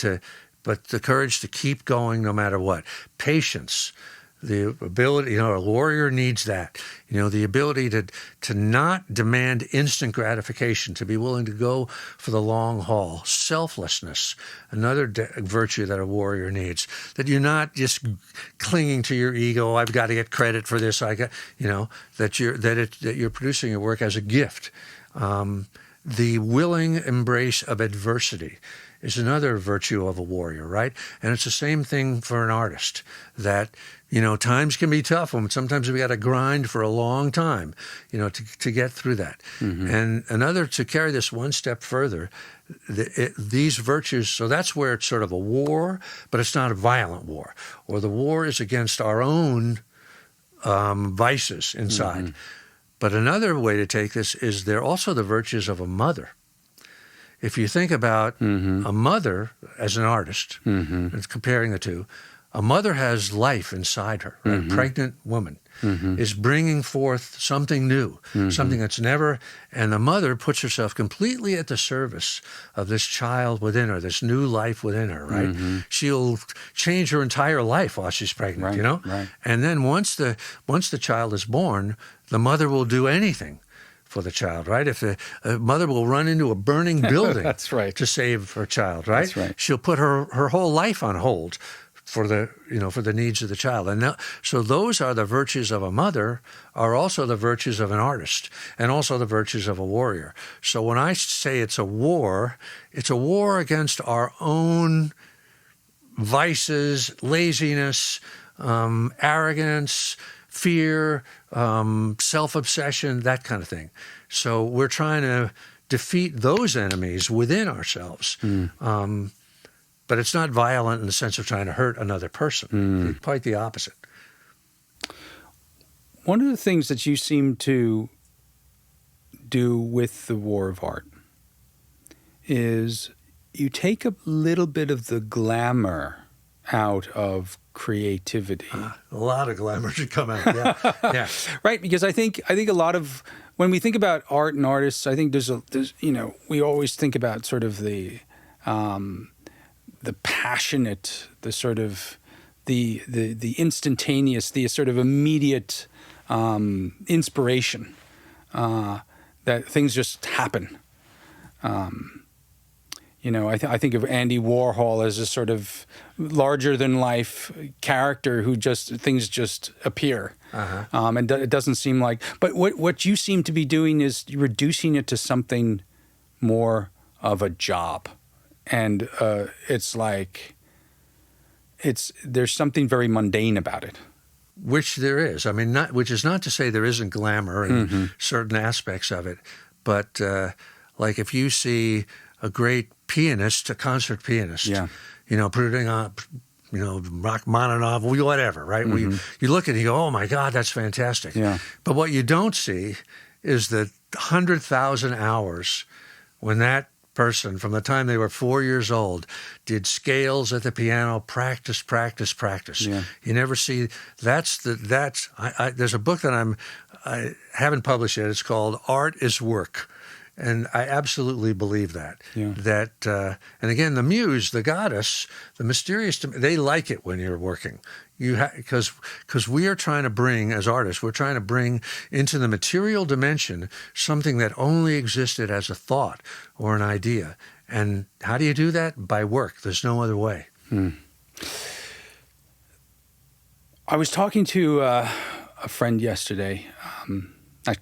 but the courage to keep going no matter what. Patience, the ability, a warrior needs that. The ability to not demand instant gratification, to be willing to go for the long haul. Selflessness, another virtue that a warrior needs. That you're not just clinging to your ego. I've got to get credit for this. That you're producing your work as a gift. The willing embrace of adversity is another virtue of a warrior, right? And it's the same thing for an artist, that, times can be tough. Sometimes we got to grind for a long time, to get through that. And another, to carry this one step further, these virtues, so that's where it's sort of a war, but it's not a violent war. Or the war is against our own vices inside. But another way to take this is they're also the virtues of a mother. If you think about a mother as an artist, and comparing the two, a mother has life inside her. A pregnant woman is bringing forth something new, something that's never, and the mother puts herself completely at the service of this child within her, this new life within her, right? She'll change her entire life while she's pregnant, Right. And then once the child is born, the mother will do anything for the child, right? If a mother will run into a burning building That's right. to save her child, right? That's right. She'll put her whole life on hold for the needs of the child. And so those are the virtues of a mother, are also the virtues of an artist, and also the virtues of a warrior. So when I say it's a war against our own vices, laziness, arrogance, fear, self-obsession, that kind of thing. So we're trying to defeat those enemies within ourselves. But it's not violent in the sense of trying to hurt another person. Quite the opposite. One of the things that you seem to do with the war of art is you take a little bit of the glamour out of creativity. A lot of glamour should come out. Yeah. Right, because I think a lot of, when we think about art and artists, I think there's we always think about sort of the passionate, the sort of the instantaneous, the sort of immediate inspiration that things just happen. I think of Andy Warhol as a sort of larger than life character who things just appear. And it doesn't seem like, but what you seem to be doing is reducing it to something more of a job. And it's like, there's something very mundane about it. Which there is. I mean, which is not to say there isn't glamour in certain aspects of it, but like if you see a great pianist, a concert pianist, putting on, Rachmaninoff, whatever, right? You look at it, you go, oh my God, that's fantastic. Yeah. But what you don't see is the 100,000 hours when that person, from the time they were 4 years old, did scales at the piano, practice. Yeah. You never see. There's a book that I haven't published yet. It's called Art is Work. And I absolutely believe that. Yeah. And again, the muse, the goddess, the mysterious, they like it when you're working. Because we are trying to bring, as artists, we're trying to bring into the material dimension something that only existed as a thought or an idea. And how do you do that? By work. There's no other way. I was talking to a friend yesterday,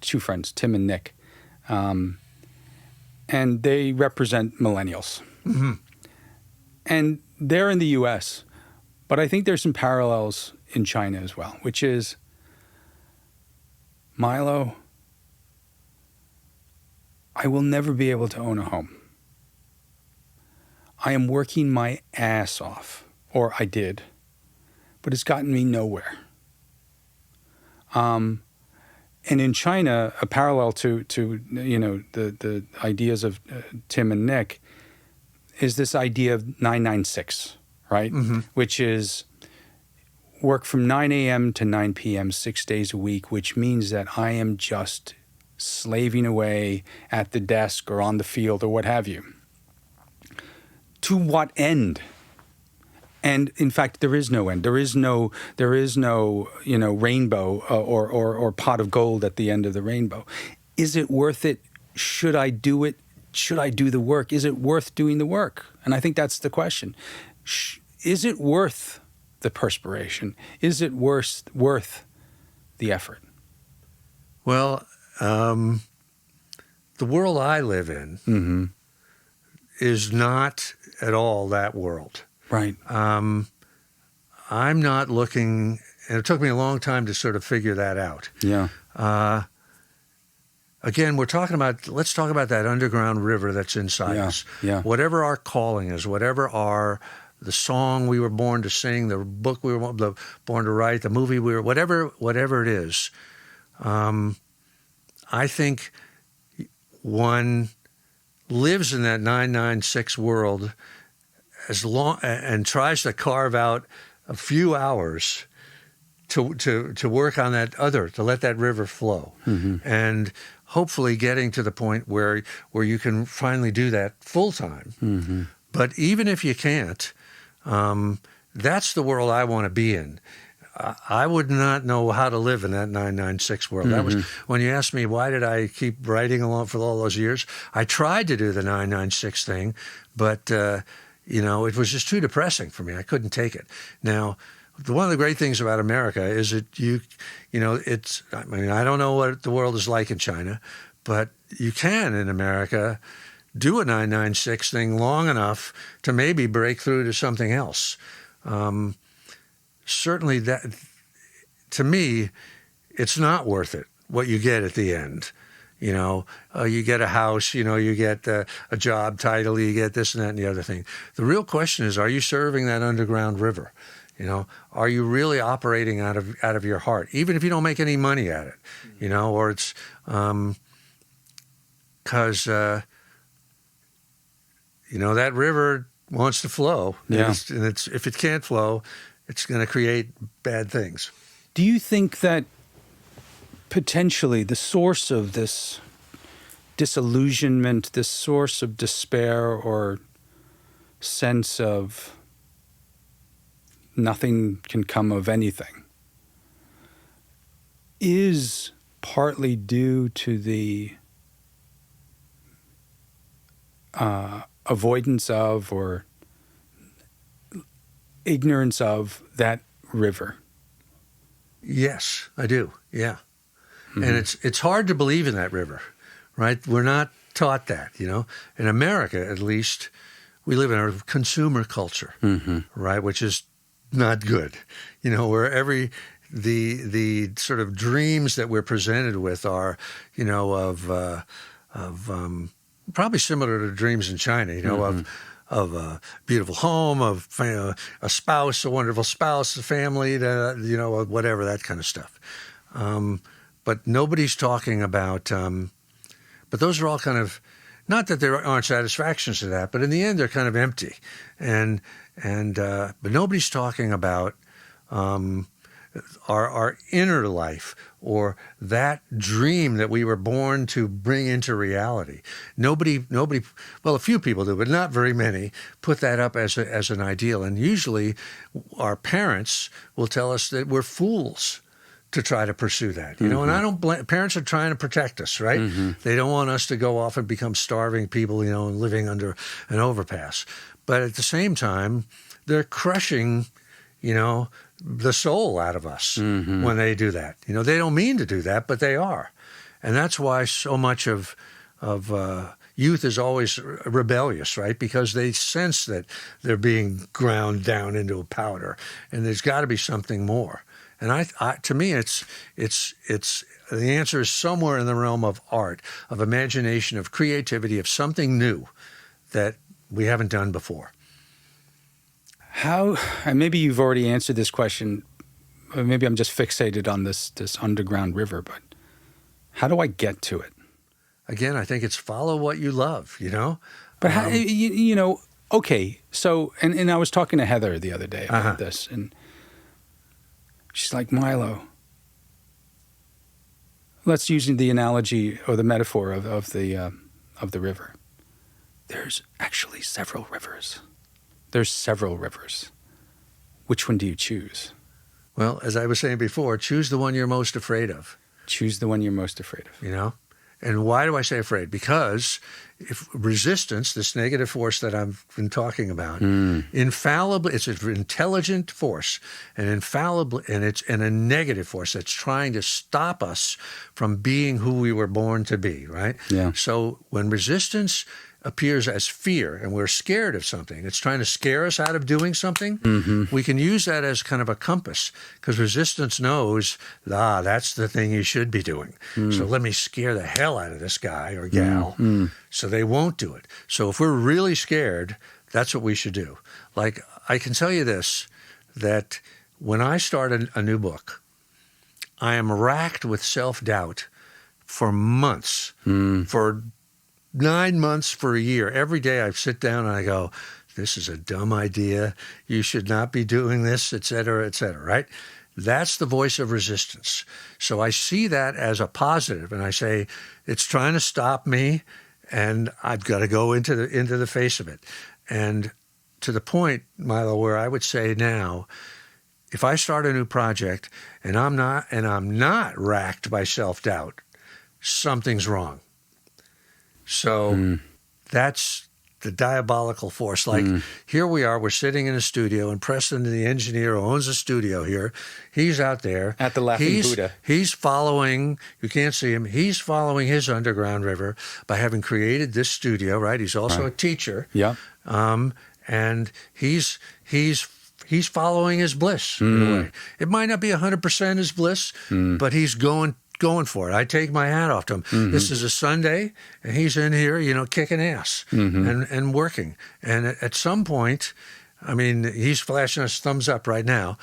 two friends, Tim and Nick. And they represent millennials. And they're in the U.S., but I think there's some parallels in China as well, which is, Milo, I will never be able to own a home. I am working my ass off, or I did, but it's gotten me nowhere. And in China, a parallel to the ideas of Tim and Nick is this idea of 996, right? Which is work from 9 a.m. to 9 p.m. 6 days a week, which means that I am just slaving away at the desk or on the field or what have you. To what end? And in fact, there is no end. There is no rainbow or pot of gold at the end of the rainbow. Is it worth it? Should I do it? Should I do the work? Is it worth doing the work? And I think that's the question. Is it worth the perspiration? Is it worth the effort? Well, the world I live in is not at all that world. Right. I'm not looking, and it took me a long time to sort of figure that out. Yeah. Again, let's talk about that underground river that's inside us. Yeah. Whatever our calling is, whatever the song we were born to sing, the book we were born to write, the movie whatever it is, I think one lives in that 996 world as long and tries to carve out a few hours to work on to let that river flow, and hopefully getting to the point where you can finally do that full time. But even if you can't, that's the world I want to be in. I would not know how to live in that 996 world. That was when you asked me why did I keep writing along for all those years. I tried to do the 996 thing, but it was just too depressing for me. I couldn't take it. Now, one of the great things about America is that I don't know what the world is like in China, but you can in America do a 996 thing long enough to maybe break through to something else. Certainly that, to me, it's not worth it, what you get at the end. You get a house, you get a job title, you get this and that and the other thing. The real question is, are you serving that underground river? Are you really operating out of your heart, even if you don't make any money at it? Or it's because that river wants to flow. Yeah. And if it can't flow, it's going to create bad things. Do you think that potentially the source of this disillusionment, this source of despair or sense of nothing can come of anything, is partly due to the avoidance of or ignorance of that river? Yes, I do. Yeah. Mm-hmm. And it's hard to believe in that river, right? We're not taught that, In America, at least, we live in a consumer culture, right? Which is not good, where the sort of dreams that we're presented with are, of probably similar to dreams in China, of a beautiful home, of a spouse, a wonderful spouse, a family, whatever, that kind of stuff. But nobody's talking about. But those are all kind of, not that there aren't satisfactions to that, but in the end they're kind of empty, but nobody's talking about our inner life or that dream that we were born to bring into reality. Nobody. Well, a few people do, but not very many put that up as an ideal. And usually, our parents will tell us that we're fools to try to pursue that, And I don't blame. Parents are trying to protect us, right? They don't want us to go off and become starving people, living under an overpass. But at the same time, they're crushing, the soul out of us when they do that. They don't mean to do that, but they are. And that's why so much of youth is always rebellious, right? Because they sense that they're being ground down into a powder, and there's got to be something more. And to me, it's the answer is somewhere in the realm of art, of imagination, of creativity, of something new that we haven't done before. How, and maybe you've already answered this question, or maybe I'm just fixated on this underground river, but how do I get to it? Again, I think it's follow what you love, But how, okay, so, and I was talking to Heather the other day about this, and she's like, Milo, let's use the analogy or the metaphor of the river. There's actually several rivers. There's several rivers. Which one do you choose? Well, as I was saying before, choose the one you're most afraid of. Choose the one you're most afraid of. And why do I say afraid? Because if resistance, this negative force that I've been talking about, infallibly, it's an intelligent force, and it's a negative force that's trying to stop us from being who we were born to be, right? Yeah. So when resistance appears as fear and we're scared of something, it's trying to scare us out of doing something, we can use that as kind of a compass, because resistance knows, that's the thing you should be doing. So let me scare the hell out of this guy or gal so they won't do it. So if we're really scared, that's what we should do. Like, I can tell you this, that when I start a new book, I am racked with self-doubt for months, for 9 months, for a year. Every day I sit down and I go, this is a dumb idea. You should not be doing this, et cetera, right? That's the voice of resistance. So I see that as a positive, and I say, it's trying to stop me, and I've got to go into the face of it. And to the point, Milo, where I would say now, if I start a new project and I'm not racked by self-doubt, something's wrong. So that's the diabolical force. Like, here we are, we're sitting in a studio, and Preston, the engineer who owns the studio here, he's out there. At the Laughing Buddha. He's following, you can't see him, he's following his underground river by having created this studio, right? He's also a teacher. Yeah. And he's following his bliss in a way. It might not be 100% his bliss, but he's going for it. I take my hat off to him. This is a Sunday, and he's in here, kicking ass and working. And at some point, I mean, he's flashing us thumbs up right now.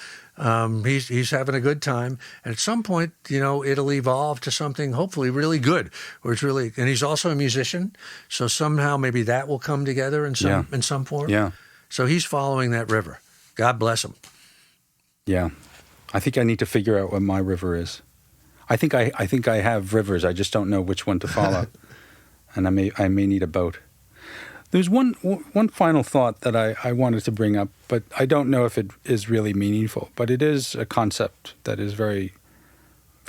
He's having a good time. And at some point, it'll evolve to something hopefully really good. And he's also a musician, so somehow maybe that will come together in some form. Yeah. So he's following that river. God bless him. Yeah. I think I need to figure out what my river is. I think I have rivers. I just don't know which one to follow, and I may need a boat. There's one final thought that I wanted to bring up, but I don't know if it is really meaningful. But it is a concept that is very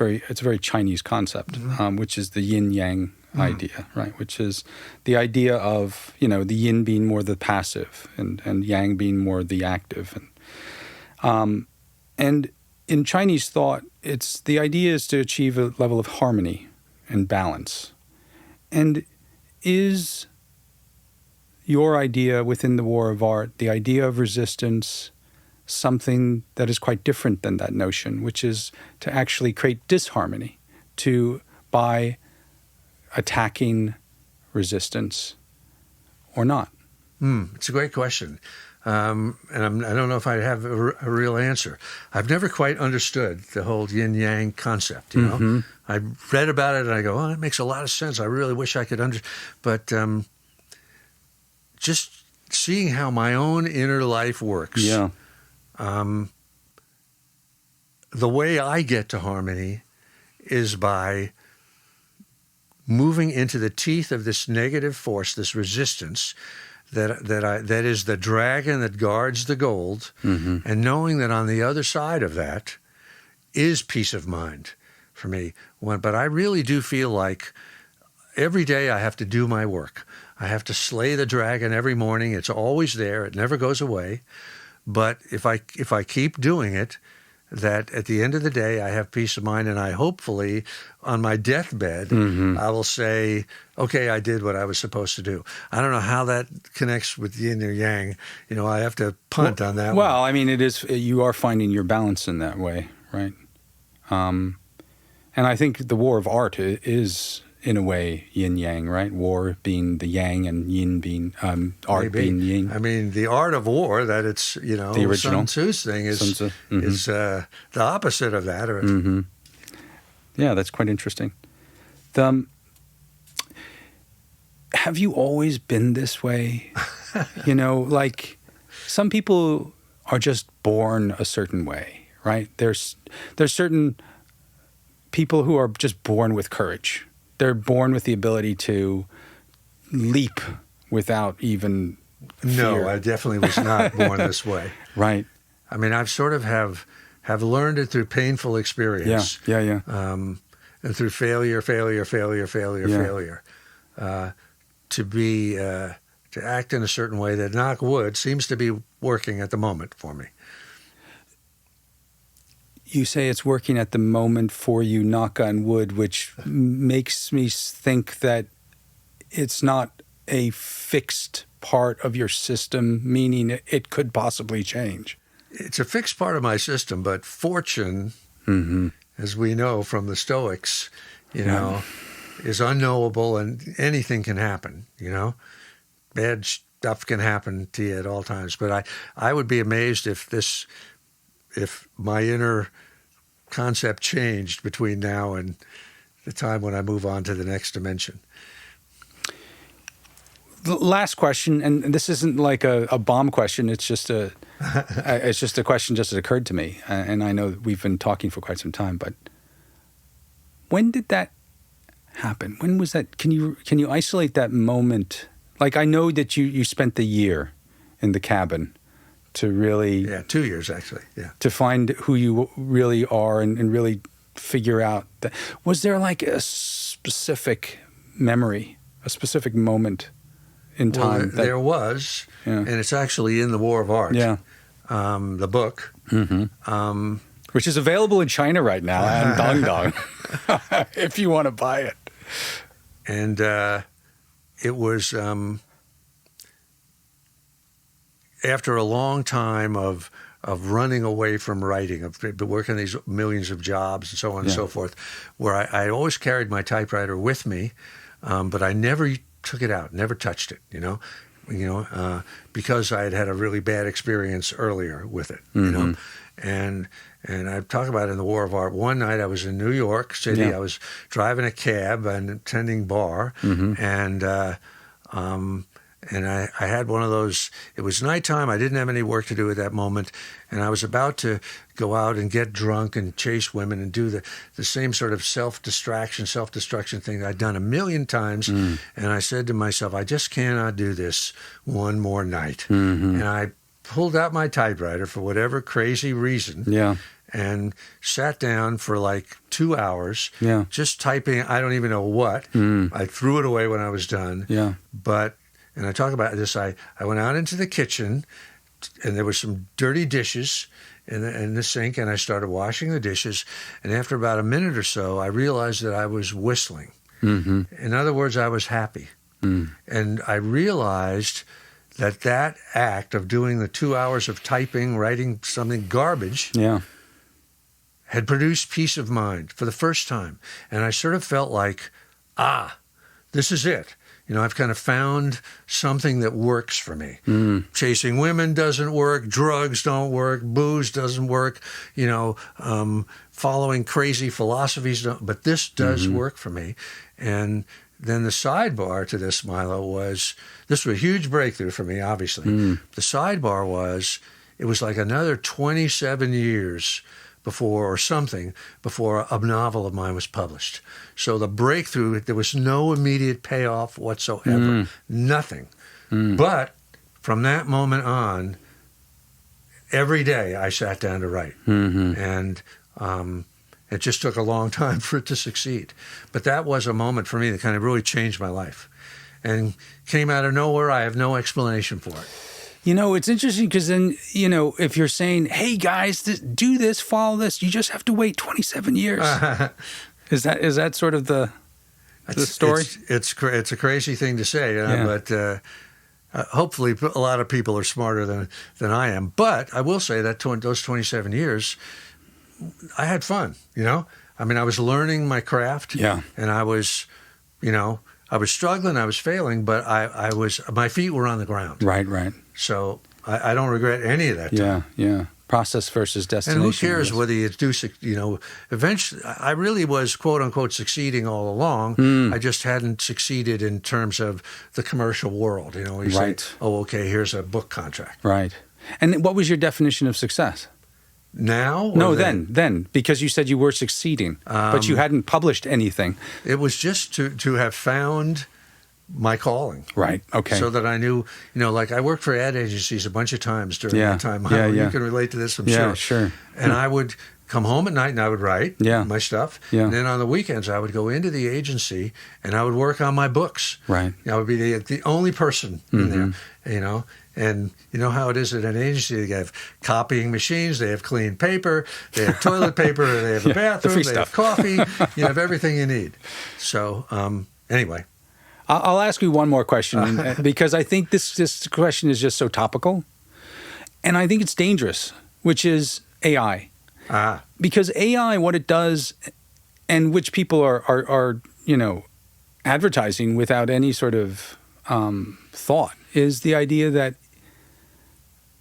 it's a very Chinese concept, which is the yin yang idea, right? Which is the idea of, the yin being more the passive and yang being more the active. And in Chinese thought, the idea is to achieve a level of harmony and balance. And is your idea within the War of Art, the idea of resistance, something that is quite different than that notion, which is to actually create disharmony by attacking resistance or not? It's a great question. And I don't know if I have a real answer. I've never quite understood the whole yin-yang concept, I read about it and I go, oh, that makes a lot of sense. I really wish I could But just seeing how my own inner life works, the way I get to harmony is by moving into the teeth of this negative force, this resistance, that is the dragon that guards the gold, and knowing that on the other side of that is peace of mind for me. But I really do feel like every day I have to do my work. I have to slay the dragon every morning. It's always there. It never goes away. But if I keep doing it, that at the end of the day, I have peace of mind, and I hopefully, on my deathbed, I will say, okay, I did what I was supposed to do. I don't know how that connects with yin or yang. I have to punt on that one. Well, I mean, you are finding your balance in that way, right? And I think the War of Art is, in a way, yin-yang, right? War being the yang and yin being art being yin. I mean, the art of war, that it's, the original Sun Tzu's thing is the opposite of that. Yeah, that's quite interesting. Have you always been this way? Like some people are just born a certain way, right? There's certain people who are just born with courage. They're born with the ability to leap without even fear. No, I definitely was not born this way. Right. I mean, I've sort of have learned it through painful experience. Yeah. And through failure, to act in a certain way that, knock wood, seems to be working at the moment for me. You say it's working at the moment for you, knock on wood, which makes me think that it's not a fixed part of your system, meaning it could possibly change. It's a fixed part of my system, but fortune, as we know from the Stoics, is unknowable, and anything can happen, Bad stuff can happen to you at all times. But I would be amazed if my inner concept changed between now and the time when I move on to the next dimension. The last question, and this isn't like a bomb question. It's just a question just that occurred to me, and I know we've been talking for quite some time. But when did that happen? When was that? Can you isolate that moment? Like, I know that you spent the year in the cabin to really... Yeah, 2 years, actually, yeah. To find who you really are and really figure out that. Was there like a specific memory, a specific moment in time? Well, there was, and it's actually in the War of Art, the book. Which is available in China right now, and Dong, if you want to buy it. And it was... after a long time of running away from writing, of working these millions of jobs and so on and so forth, where I always carried my typewriter with me, but I never took it out, never touched it, because I had a really bad experience earlier with it, And I talk about it in the War of Art. One night I was in New York City. I was driving a cab and attending bar, and I had one of those, it was nighttime, I didn't have any work to do at that moment, and I was about to go out and get drunk and chase women and do the same sort of self-destruction thing I'd done a million times, and I said to myself, I just cannot do this one more night. And I pulled out my typewriter for whatever crazy reason. Yeah. And sat down for like 2 hours, Yeah. just typing. I don't even know what. I threw it away when I was done. Yeah. But, and I talk about this, I went out into the kitchen, and there were some dirty dishes in the sink, and I started washing the dishes. And after about a minute or so, I realized that I was whistling. Mm-hmm. In other words, I was happy. And I realized that act of doing the 2 hours of typing, writing something garbage, Yeah. had produced peace of mind for the first time. And I sort of felt like, this is it. You know, I've kind of found something that works for me. Chasing women doesn't work. Drugs don't work. Booze doesn't work. You know, following crazy philosophies don't. But this does work for me. And then the sidebar to this, Milo, was, this was a huge breakthrough for me, obviously. The sidebar was, it was like another 27 years before a novel of mine was published. So the breakthrough, there was no immediate payoff whatsoever, nothing. But from that moment on, every day I sat down to write. And it just took a long time for it to succeed. But that was a moment for me that kind of really changed my life and came out of nowhere. I have no explanation for it. You know, it's interesting because then, you know, if you're saying, hey, guys, do this, follow this, you just have to wait 27 years. Is that sort of the story? It's a crazy thing to say, but hopefully a lot of people are smarter than I am. But I will say that those 27 years, I had fun, you know? I mean, I was learning my craft. Yeah. And I was, you know, I was struggling, I was failing, but my feet were on the ground. Right. So I don't regret any of that time. Yeah. Process versus destination. And who cares whether you do, you know, eventually, I really was, quote unquote, succeeding all along. I just hadn't succeeded in terms of the commercial world. You know, you say, oh, okay, here's a book contract. Right. And what was your definition of success? Now? No, then, because you said you were succeeding, but you hadn't published anything. It was just to have found my calling. Right. Okay. So that I knew, you know, like I worked for ad agencies a bunch of times during that time. You can relate to this, I'm sure. Yeah, sure. And I would come home at night and I would write my stuff. Yeah. And then on the weekends I would go into the agency and I would work on my books. Right. I would be the only person in there, you know. And you know how it is at an agency. They have copying machines, they have clean paper, they have toilet paper, they have a bathroom, they have coffee. You have everything you need. So anyway. I'll ask you one more question because I think this question is just so topical. And I think it's dangerous, which is AI. Because AI, what it does, and which people are you know, advertising without any sort of thought, is the idea that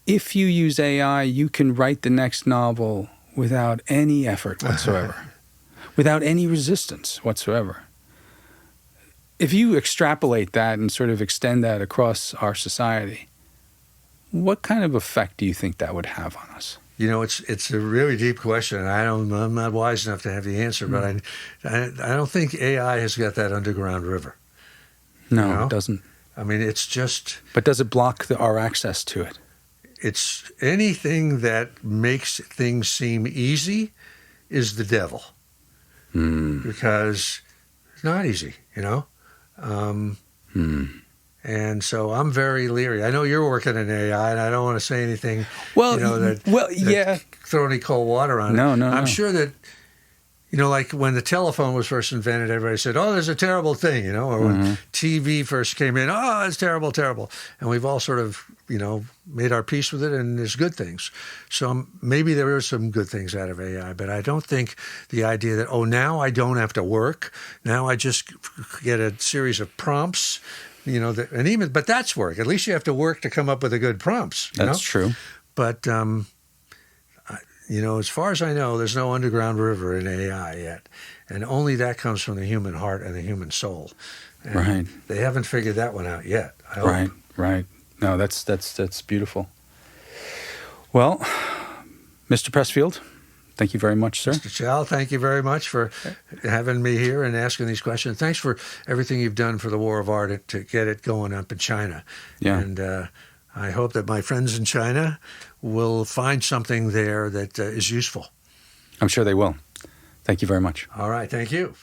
if you use AI, you can write the next novel without any effort whatsoever, without any resistance whatsoever. If you extrapolate that and sort of extend that across our society, what kind of effect do you think that would have on us? You know, it's a really deep question. I'm not wise enough to have the answer, but I don't think AI has got that underground river. No, you know? It doesn't. I mean, it's just... But does it block our access to it? It's anything that makes things seem easy is the devil. Because it's not easy, you know? And so I'm very leery. I know you're working in AI, and I don't want to say anything, that throw any cold water on it. No. I'm sure that, you know, like when the telephone was first invented, everybody said, oh, there's a terrible thing, you know, or when TV first came in, oh, it's terrible, terrible. And we've all sort of, you know, made our peace with it, and there's good things. So maybe there are some good things out of AI, but I don't think the idea that, oh, now I don't have to work, now I just get a series of prompts, you know, but that's work. At least you have to work to come up with the good prompts. That's true. But, you know, as far as I know, there's no underground river in AI yet. And only that comes from the human heart and the human soul. And they haven't figured that one out yet. I hope. Right. No, that's beautiful. Well, Mr. Pressfield, thank you very much, sir. Mr. Chow, thank you very much for having me here and asking these questions. Thanks for everything you've done for the War of Art to get it going up in China. Yeah. And I hope that my friends in China will find something there that is useful. I'm sure they will. Thank you very much. All right. Thank you.